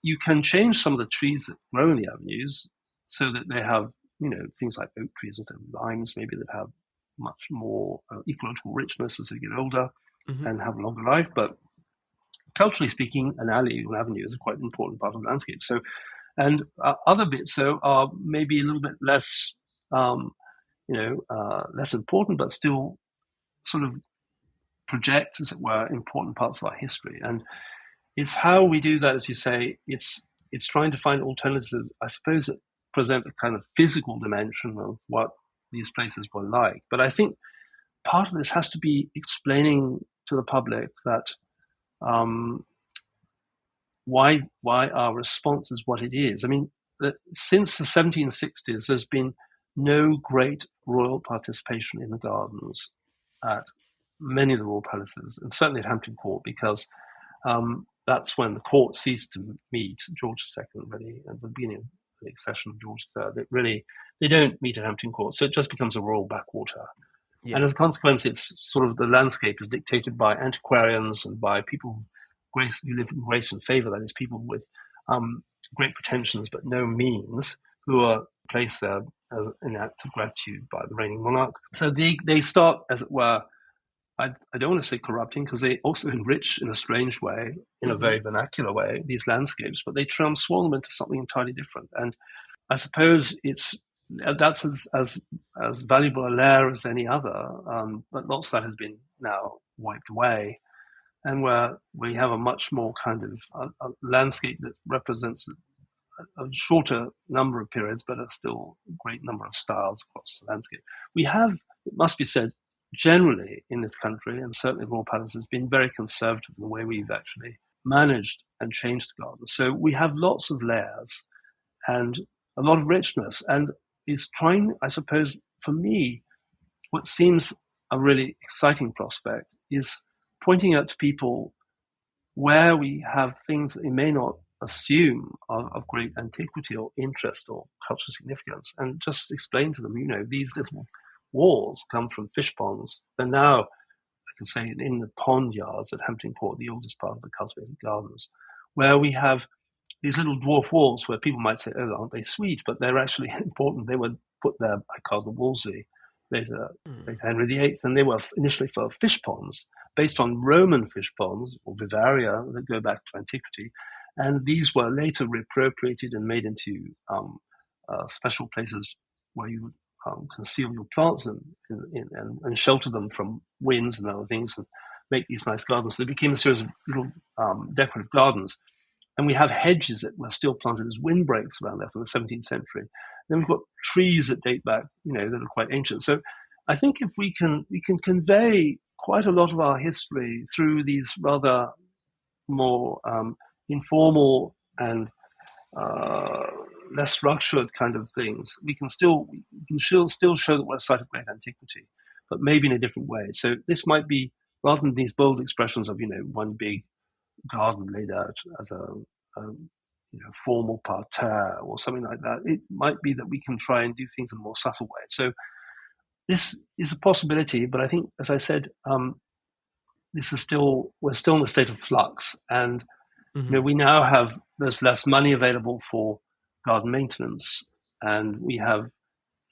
you can change some of the trees that grow in the avenues so that they have, things like oak trees that have limes, maybe that have much more ecological richness as they get older Hmm. and have a longer life. But culturally speaking, an alley or avenue is a quite important part of the landscape. So, and other bits so are maybe a little bit less, less important, but still sort of project, as it were, important parts of our history. And it's how we do that, as you say. It's trying to find alternatives, I suppose, that present a kind of physical dimension of what these places were like. But I think part of this has to be explaining to the public that um, why our response is what it is. I mean, since the 1760s, there's been no great royal participation in the gardens at many of the royal palaces, and certainly at Hampton Court, because that's when the court ceased to meet. George II, really, at the beginning of the accession of George III, they don't meet at Hampton Court, so it just becomes a royal backwater. And Yeah. as a consequence, it's sort of the landscape is dictated by antiquarians and by people who live in grace and favor. That is, people with great pretensions but no means, who are placed there as an act of gratitude by the reigning monarch. So they start, as it were, I don't want to say corrupting, because they also enrich in a strange way, in a Hmm. very vernacular way, these landscapes, but they transform them into something entirely different. And I suppose that's as valuable a layer as any other, but lots of that has been now wiped away, and where we have a much more kind of a landscape that represents a shorter number of periods, but still a great number of styles across the landscape. We have, it must be said, generally in this country, and certainly Royal Palace, has been very conservative in the way we've actually managed and changed the garden. So we have lots of layers and a lot of richness, and is trying, I suppose, for me, what seems a really exciting prospect is pointing out to people where we have things that they may not assume of great antiquity or interest or cultural significance, and just explain to them, these little walls come from fish ponds. They're now, I can say, in the pond yards at Hampton Court, the oldest part of the cultivated gardens, where we have these little dwarf walls where people might say, oh, aren't they sweet? But they're actually important. They were put there by Cardinal Wolsey, later, Hmm. later Henry VIII, and they were initially for fish ponds, based on Roman fish ponds or vivaria that go back to antiquity. And these were later reappropriated and made into special places where you would conceal your plants and shelter them from winds and other things, and make these nice gardens. They became a series of little decorative gardens, and we have hedges that were still planted as windbreaks around there from the 17th century. Then we've got trees that date back, that are quite ancient. So I think if we can convey quite a lot of our history through these rather more informal and uh, less structured kind of things, we can still show that we're a site of great antiquity, but maybe in a different way. So this might be, rather than these bold expressions of one big garden laid out as a formal parterre or something like that. It might be that we can try and do things in a more subtle way. So this is a possibility, but I think, as I said, we're still in a state of flux, and Hmm. we now there's less money available for garden maintenance, and we have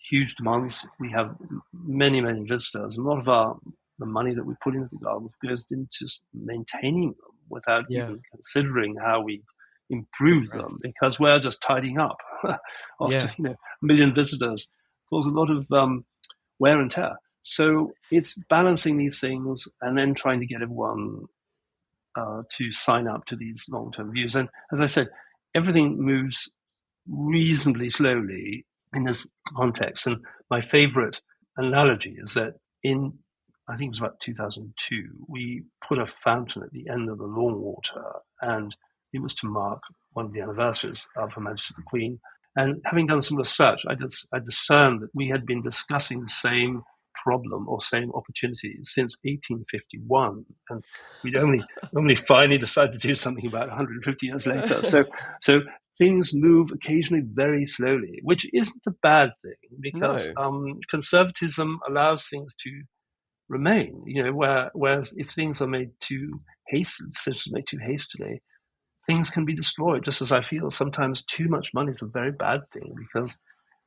huge demands. We have many, many visitors. A lot of the money that we put into the gardens goes into just maintaining them without Yeah. even considering how we improve them, Progress. because we're just tidying up. After Yeah. a million visitors, cause a lot of wear and tear. So it's balancing these things and then trying to get everyone to sign up to these long-term views. And as I said, everything moves reasonably slowly in this context. And my favorite analogy is that in, I think it was about 2002, we put a fountain at the end of the lawn water, and it was to mark one of the anniversaries of Her Majesty the Queen. And having done some research, I discerned that we had been discussing the same problem or same opportunity since 1851, and we'd only finally decided to do something about 150 years later. So things move occasionally very slowly, which isn't a bad thing, because No. conservatism allows things to remain. Whereas if things are made too hastily, decisions made too hastily, things can be destroyed. Just as I feel sometimes too much money is a very bad thing, because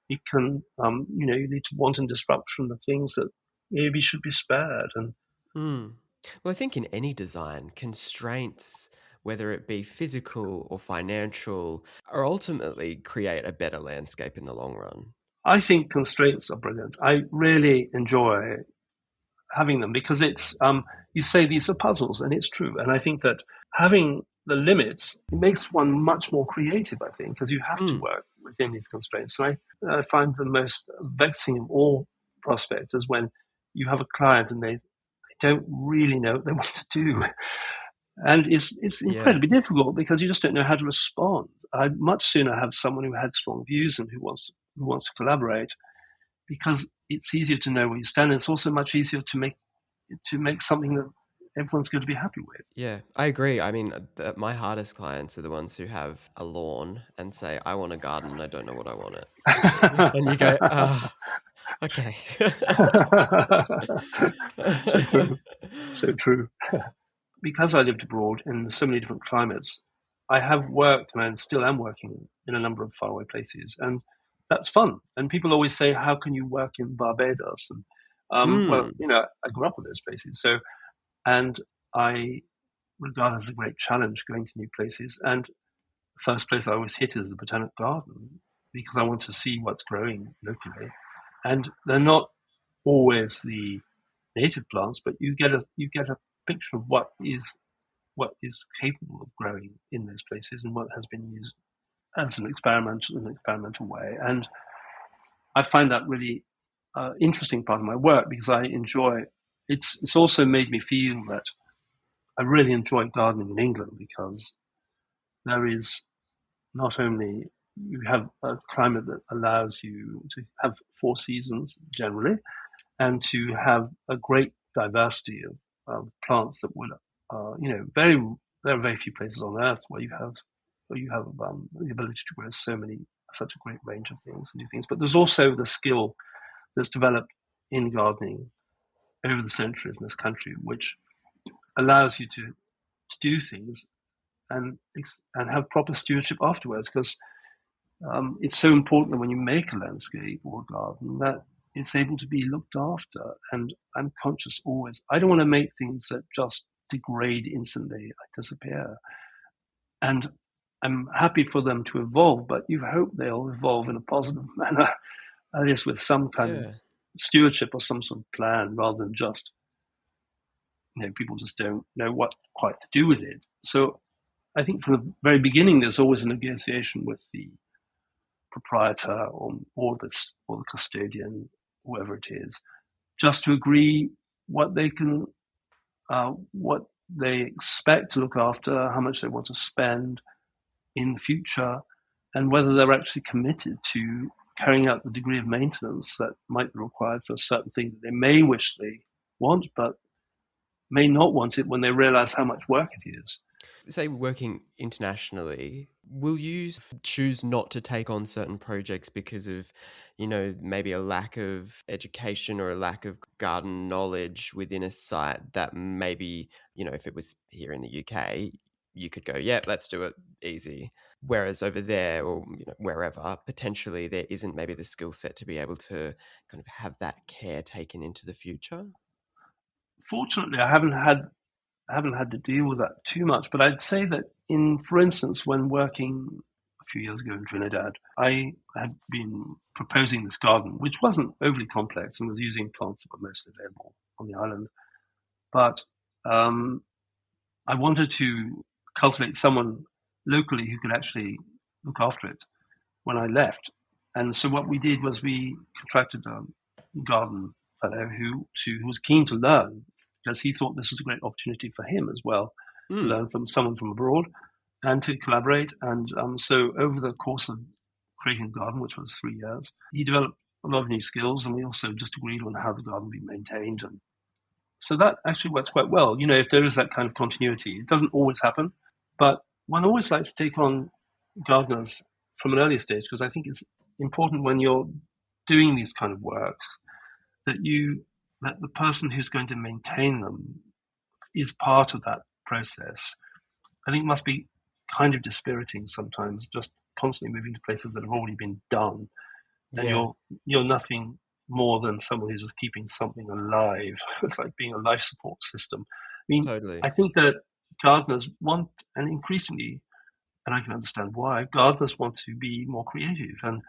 it can, you lead to wanton disruption of things that maybe should be spared. And Mm. Well, I think in any design, constraints, whether it be physical or financial, are ultimately create a better landscape in the long run. I think constraints are brilliant. I really enjoy having them, because it's you say these are puzzles, and it's true. And I think that having the limits, it makes one much more creative, I think, because you have to Mm. work within these constraints. So I find the most vexing of all prospects is when you have a client and they don't really know what they want to do. And it's Yeah. incredibly difficult, because you just don't know how to respond. I'd much sooner have someone who had strong views and who wants to collaborate, because it's easier to know where you stand. It's also much easier to make something that everyone's going to be happy with. Yeah, I agree. I mean, my hardest clients are the ones who have a lawn and say, I want a garden and I don't know what I want it. And you go, okay. So true, so true. Because I lived abroad in so many different climates, I have worked, and I still am working in a number of faraway places, and that's fun. And people always say, "How can you work in Barbados?" And well, Mm, I grew up in those places, so, and I regard it as a great challenge going to new places. And the first place I always hit is the Botanic Garden, because I want to see what's growing locally, and they're not always the native plants, but you get a picture of what is capable of growing in those places, and what has been used as an experimental way. And I find that really interesting part of my work, because I enjoy. It's also made me feel that I really enjoy gardening in England, because there is not only you have a climate that allows you to have four seasons generally, and to have a great diversity of plants that would, very there are very few places on earth where you have the ability to grow such a great range of things and do things. But there's also the skill that's developed in gardening over the centuries in this country, which allows you to do things and have proper stewardship afterwards. Because it's so important that when you make a landscape or a garden, that it's able to be looked after. And I'm conscious always, I don't want to make things that just degrade instantly, disappear. And I'm happy for them to evolve, but you hope they'll evolve in a positive manner, at least with some kind of yeah. stewardship or some sort of plan, rather than just, people just don't know what quite to do with it. So I think from the very beginning, there's always a negotiation with the proprietor, or the custodian, whoever it is, just to agree what they can, what they expect to look after, how much they want to spend in the future, and whether they're actually committed to carrying out the degree of maintenance that might be required for a certain thing that they may wish they want, but may not want it when they realize how much work it is. Say working internationally, will you choose not to take on certain projects because of, maybe a lack of education or a lack of garden knowledge within a site that maybe, if it was here in the UK, you could go, yeah, let's do it. easy. Whereas over there, or wherever, potentially there isn't maybe the skill set to be able to kind of have that care taken into the future. Fortunately, I haven't had to deal with that too much, but I'd say that for instance, when working a few years ago in Trinidad, I had been proposing this garden, which wasn't overly complex and was using plants that were mostly available on the island. But um, I wanted to cultivate someone locally who could actually look after it when I left. And so what we did was we contracted a garden fellow who was keen to learn because he thought this was a great opportunity for him as well to Mm. learn from someone from abroad and to collaborate. And so over the course of creating the garden, which was 3 years, he developed a lot of new skills, and we also just agreed on how the garden would be maintained. And so that actually works quite well. If there is that kind of continuity, it doesn't always happen, but one always likes to take on gardeners from an early stage because I think it's important when you're doing these kind of works that the person who's going to maintain them is part of that process. I think it must be kind of dispiriting sometimes, just constantly moving to places that have already been done, and Yeah, you're nothing more than someone who's just keeping something alive. It's like being a life support system. I mean, totally. I think that gardeners want, and increasingly, and I can understand why, gardeners want to be more creative, and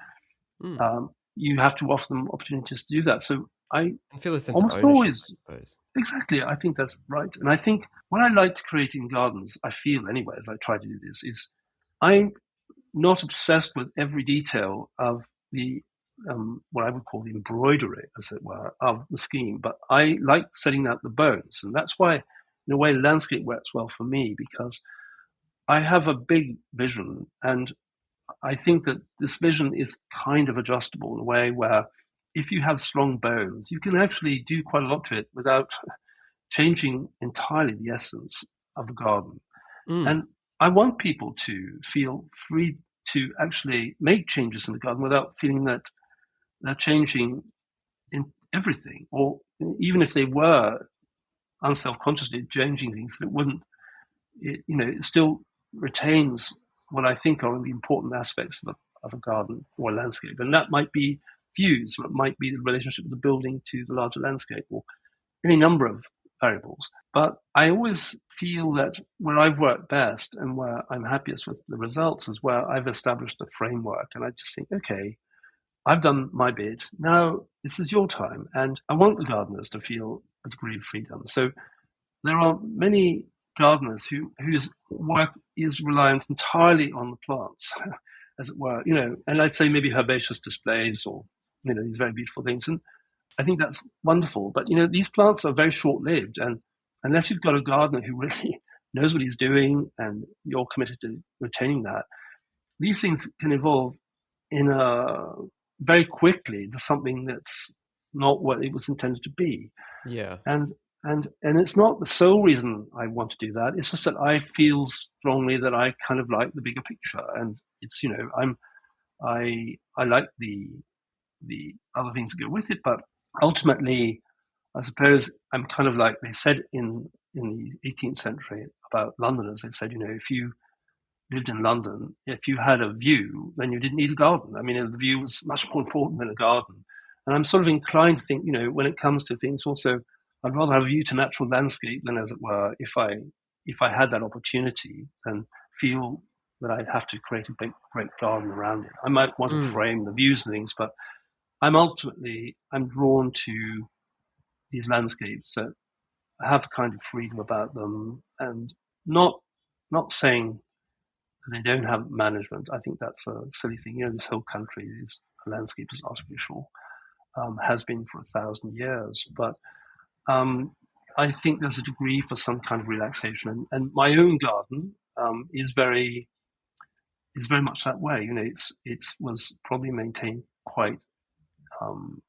Mm. you have to offer them opportunities to do that. So I And feel a sense of almost ownership, I always, suppose. exactly, I think that's right. And I think what I like to create in gardens, I feel anyway, as I try to do this, is I'm not obsessed with every detail of the what I would call the embroidery, as it were, of the scheme. But I like setting out the bones, and that's why, in a way, landscape works well for me because I have a big vision, and I think that this vision is kind of adjustable in a way where, if you have strong bones, you can actually do quite a lot to it without changing entirely the essence of the garden. Mm. And I want people to feel free to actually make changes in the garden without feeling that they're changing in everything, or even if they were unself-consciously changing things, that it wouldn't, it still retains what I think are the important aspects of a garden or a landscape. And that might be views, or it might be the relationship of the building to the larger landscape, or any number of variables. But I always feel that where I've worked best and where I'm happiest with the results is where I've established a framework. And I just think, okay, I've done my bit. Now this is your time. And I want the gardeners to feel a degree of freedom. So there are many gardeners whose work is reliant entirely on the plants, as it were, and I'd say maybe herbaceous displays or, these very beautiful things. And I think that's wonderful. But these plants are very short-lived, and unless you've got a gardener who really knows what he's doing and you're committed to retaining that, these things can evolve in a very quickly to something that's not what it was intended to be. Yeah. And and it's not the sole reason I want to do that. It's just that I feel strongly that I kind of like the bigger picture, and it's I like the other things that go with it, but ultimately I suppose I'm kind of like they said in the 18th century about Londoners. They said, if you lived in London, if you had a view, then you didn't need a garden. I mean, the view was much more important than a garden. And I'm sort of inclined to think, when it comes to things, also, I'd rather have a view to natural landscape than, as it were, if I had that opportunity, and feel that I'd have to create a big, great garden around it. I might want to Mm. frame the views and things, but I'm drawn to these landscapes that have a kind of freedom about them, and not not saying they don't have management. I think that's a silly thing. This whole country is a landscape is artificial, has been for 1,000 years. But I think there's a degree for some kind of relaxation, and my own garden is very much that way. It was probably maintained quite um,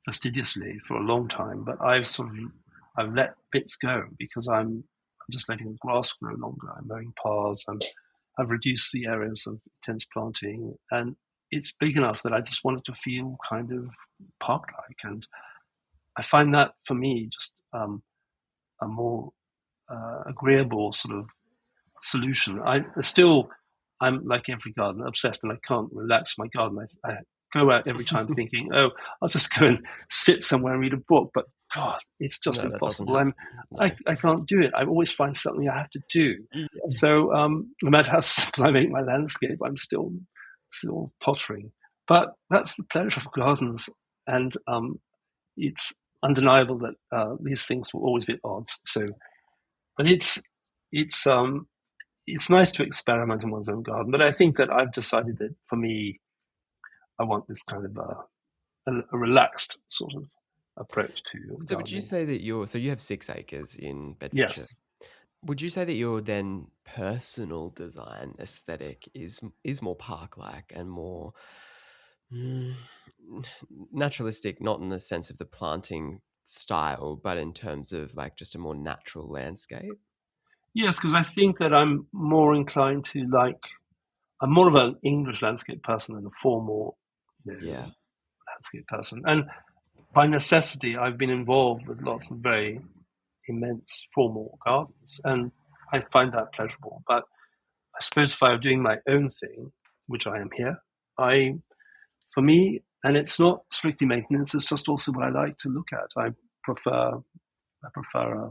fastidiously for a long time, but I've let bits go because I'm just letting the grass grow longer. I'm mowing paths, and I've reduced the areas of intense planting, and it's big enough that I just want it to feel kind of park-like. And I find that for me just a more agreeable sort of solution. I still I'm like every gardener, obsessed, and I can't relax my garden. I go out every time thinking, oh, I'll just go and sit somewhere and read a book. But God, it's just No, that doesn't impossible. happen. No. I can't do it. I always find something I have to do. Yeah. So no matter how simple I make my landscape, I'm still pottering. But that's the pleasure of gardens, and it's undeniable that these things will always be at odds. So, but it's it's nice to experiment in one's own garden. But I think that I've decided that for me, I want this kind of a relaxed sort of approach to So would you gardening. say that you have 6 acres in Bedfordshire? Yes. Would you say that your then personal design aesthetic is more park-like and more mm, naturalistic, not in the sense of the planting style, but in terms of like just a more natural landscape? Yes, because I think that I'm more inclined to like, I'm more of an English landscape person than a formal, Yeah. landscape person. And by necessity, I've been involved with lots of very immense formal gardens, and I find that pleasurable. But I suppose if I were doing my own thing, which I am here, I, for me, and it's not strictly maintenance, it's just also what I like to look at. Prefer, I prefer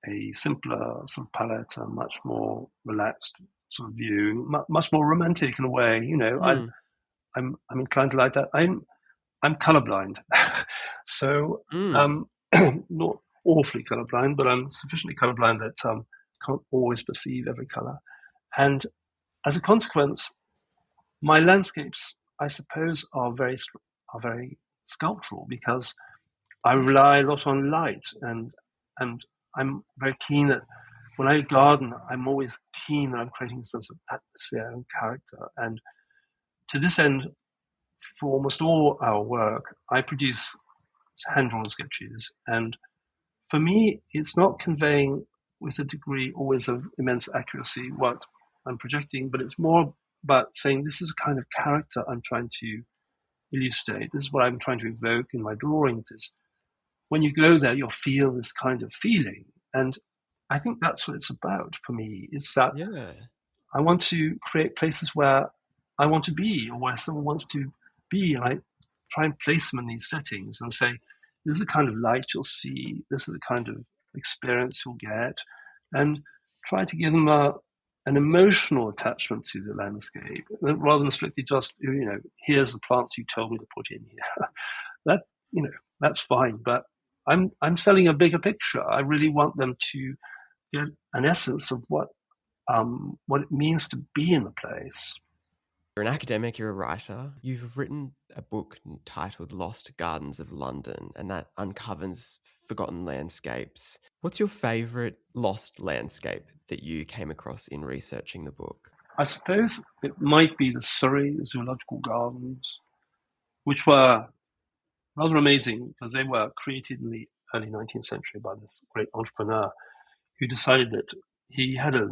a simpler sort of palette, a much more relaxed sort of view, much more romantic in a way. Mm. I'm inclined to like that. I'm colorblind, so Mm. not awfully colorblind, but I'm sufficiently colorblind that can't always perceive every color. And as a consequence, my landscapes, I suppose, are very sculptural because I rely a Interesting. lot on light, and I'm very keen that when I garden, I'm always keen that I'm creating a sense of atmosphere and character. And to this end, for almost all our work, I produce hand-drawn sketches. And for me, it's not conveying with a degree always of immense accuracy what I'm projecting, but it's more about saying this is a kind of character I'm trying to elucidate. This is what I'm trying to evoke in my drawings. Is when you go there, you'll feel this kind of feeling. And I think that's what it's about for me, is that Yeah. I want to create places where I want to be or where someone wants to be. And I try and place them in these settings and say, this is the kind of light you'll see, this is the kind of experience you'll get, and try to give them an emotional attachment to the landscape rather than strictly just, here's the plants you told me to put in here. that, that's fine. But I'm selling a bigger picture. I really want them to get an essence of what it means to be in the place. You're an academic, you're a writer. You've written a book titled Lost Gardens of London, and that uncovers forgotten landscapes. What's your favourite lost landscape that you came across in researching the book? I suppose it might be the Surrey Zoological Gardens, which were rather amazing because they were created in the early 19th century by this great entrepreneur who decided that he had a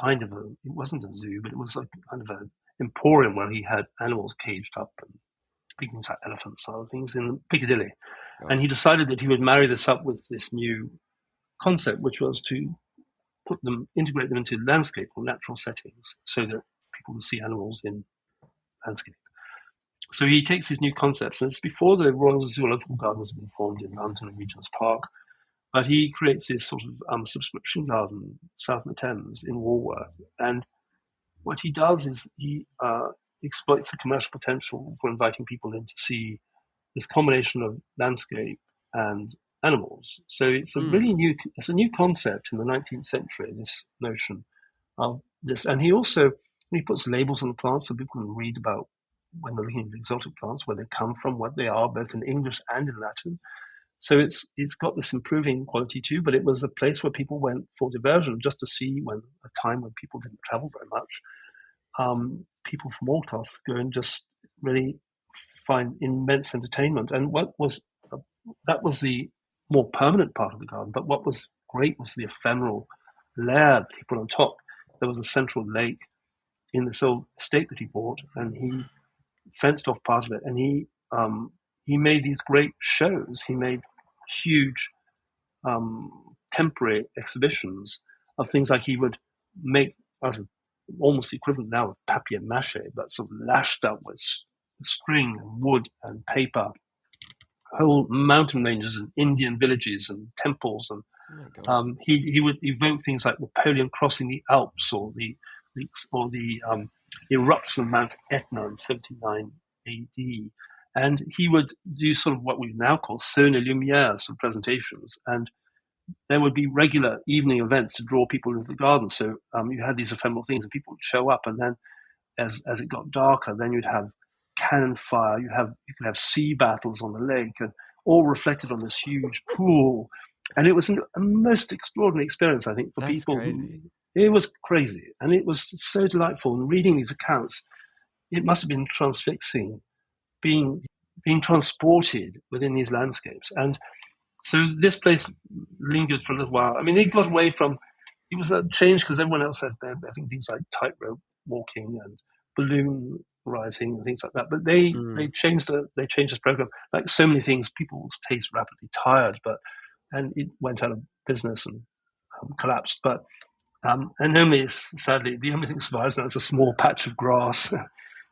kind of it wasn't a zoo, but it was like kind of an emporium where he had animals caged up and big things like elephants and other things in Piccadilly. And he Gosh. decided that he would marry this up with this new concept, which was to integrate them into landscape or natural settings so that people would see animals in landscape. So he takes these new concepts, and it's before the Royal Zoological Gardens have been formed in London and Regent's Park, but he creates this sort of subscription garden south of the Thames in Walworth. And what he does is he exploits the commercial potential for inviting people in to see this combination of landscape and animals. So Mm. it's a new concept in the 19th century, this notion of this. And he puts labels on the plants so people can read about when they're looking at exotic plants, where they come from, what they are, both in English and in Latin. So it's got this improving quality too, but it was a place where people went for diversion just to see when a time when people didn't travel very much. People from all classes go and just really find immense entertainment. And that was the more permanent part of the garden. But what was great was the ephemeral layer that he put on top. There was a central lake in this old estate that he bought, and he fenced off part of it. And he made these great shows. He made huge temporary exhibitions of things like he would make out of almost the equivalent now of papier-mâché, but sort of lashed up with string and wood and paper, whole mountain ranges and Indian villages and temples. And Oh my God. he would evoke things like Napoleon crossing the Alps, or the eruption of Mount Etna in 79 AD. And he would do sort of what we now call saut et lumière, some presentations. And there would be regular evening events to draw people into the garden. So you had these ephemeral things, and people would show up, and then as it got darker, then you'd have cannon fire. You could have sea battles on the lake, and all reflected on this huge pool. And it was a most extraordinary experience, I think, for That's people who. crazy. It was crazy, and it was so delightful. And reading these accounts, it must have been transfixing, being transported within these landscapes. And so this place lingered for a little while. I mean, they got away from it was a change because everyone else had having things like tightrope walking and balloon rising and things like that. But they changed this program. Like so many things, people's taste rapidly tired, and it went out of business and collapsed. But and only sadly the only thing that survives now is a small patch of grass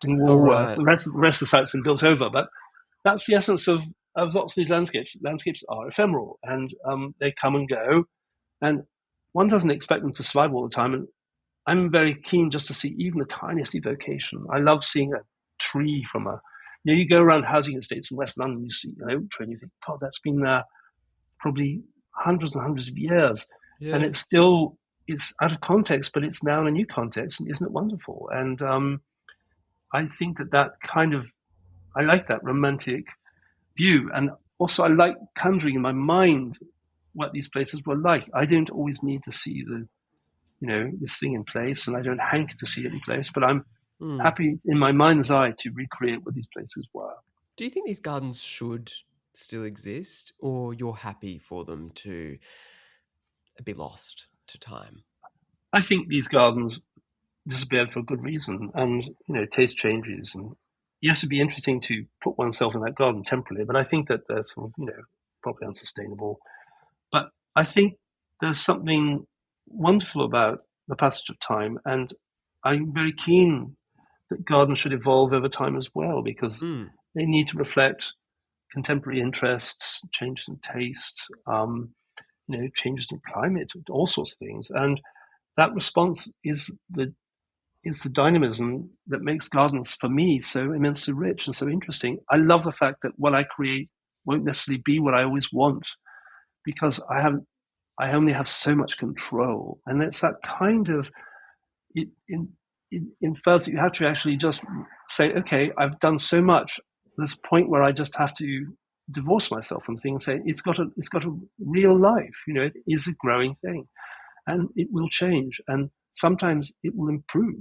in All Walworth. right. The rest of the site's been built over, but that's the essence of lots of these landscapes. Landscapes are ephemeral, and they come and go, and one doesn't expect them to survive all the time. And I'm very keen just to see even the tiniest evocation. I love seeing a tree from you go around housing estates in West London, you see an oak tree, and you think, God, that's been there probably hundreds and hundreds of years, and Yeah. it's out of context, but it's now in a new context, and isn't it wonderful? And I think that kind of I like that romantic view, and also I like conjuring in my mind what these places were like. I don't always need to see this thing in place, and I don't hanker to see it in place, but I'm Hmm. happy in my mind's eye to recreate what these places were. Do you think these gardens should still exist, or you're happy for them to be lost to time? I think these gardens disappeared for a good reason, and taste changes, and yes, it'd be interesting to put oneself in that garden temporarily, but I think that they're sort of probably unsustainable. But I think there's something wonderful about the passage of time, and I'm very keen that gardens should evolve over time as well, because Mm. they need to reflect contemporary interests, changes in taste, changes in climate, all sorts of things. And that response is the dynamism that makes gardens for me so immensely rich and so interesting. I love the fact that what I create won't necessarily be what I always want, because I only have so much control, and it's that kind of it infers that you have to actually just say, okay, I've done so much. There's a point where I just have to divorce myself from things. Say it's got a real life. It is a growing thing, and it will change, and sometimes it will improve.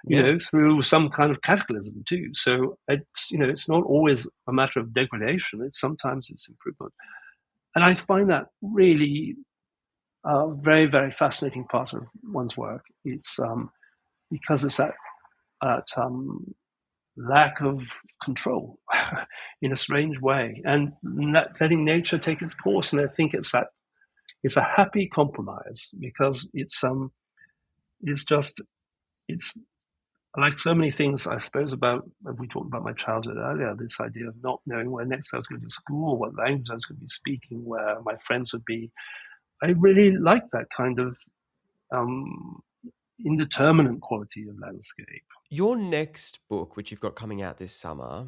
Yeah. Through some kind of cataclysm too. So it's not always a matter of degradation. Sometimes it's improvement, and I find that really a very, very fascinating part of one's work. It's because it's that lack of control in a strange way, and letting nature take its course. And I think it's a happy compromise, because it's like so many things, I suppose, about, we talked about my childhood earlier, this idea of not knowing where next I was going to school, what language I was going to be speaking, where my friends would be. I really like that kind of um, indeterminate quality of landscape. Your next book, which you've got coming out this summer,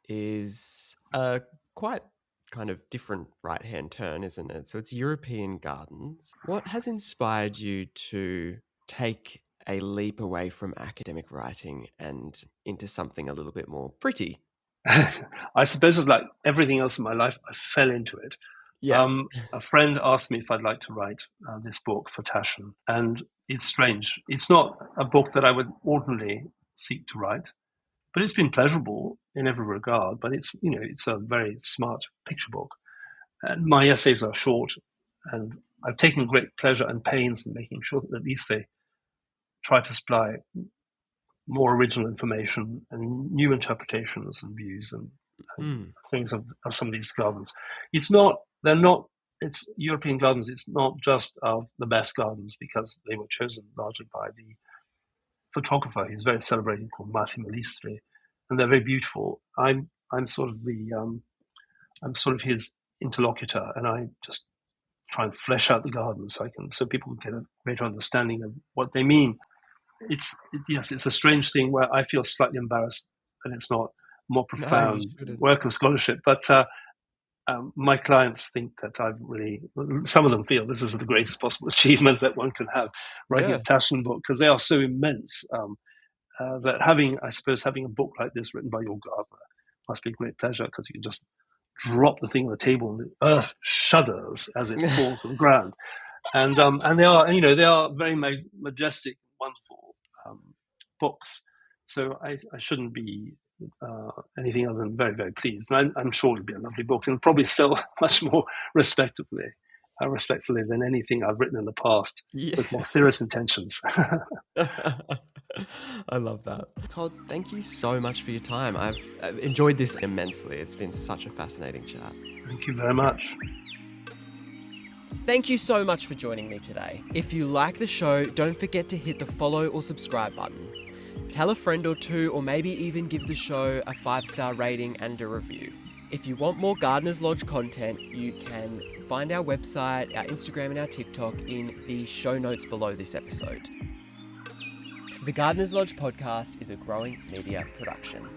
is a quite kind of different right hand turn, isn't it? So it's European gardens. What has inspired you to take a leap away from academic writing and into something a little bit more pretty? I suppose it's like everything else in my life, I fell into it. Yeah. A friend asked me if I'd like to write this book for Taschen, and it's strange. It's not a book that I would ordinarily seek to write, but it's been pleasurable in every regard. But it's a very smart picture book, and my essays are short, and I've taken great pleasure and pains in making sure that at least they try to supply more original information and new interpretations and views and Mm. things of some of these gardens. It's European gardens. It's not just of the best gardens, because they were chosen largely by the photographer who's very celebrated called Massimo Listri, and they're very beautiful. I'm sort of I'm sort of his interlocutor, and I just try and flesh out the garden so people can get a greater understanding of what they mean. Yes, it's a strange thing where I feel slightly embarrassed that it's not more No, you profound shouldn't. work of scholarship, but my clients think that some of them feel this is the greatest possible achievement that one can have, writing a Yeah. Taschen book, because they are so immense that having a book like this written by your gardener must be a great pleasure, because you can just drop the thing on the table and the earth shudders as it falls to the ground. And they are very majestic, wonderful books. So I shouldn't be anything other than very, very pleased. And I'm sure it'll be a lovely book and probably sell much more respectfully than anything I've written in the past Yeah. with more serious intentions. I love that. Todd, thank you so much for your time. I've enjoyed this immensely. It's been such a fascinating chat. Thank you very much. Thank you so much for joining me today. If you like the show, don't forget to hit the follow or subscribe button. Tell a friend or two, or maybe even give the show a 5-star rating and a review. If you want more Gardener's Lodge content, you can find our website, our Instagram and our TikTok in the show notes below this episode. The Gardener's Lodge podcast is a growing media production.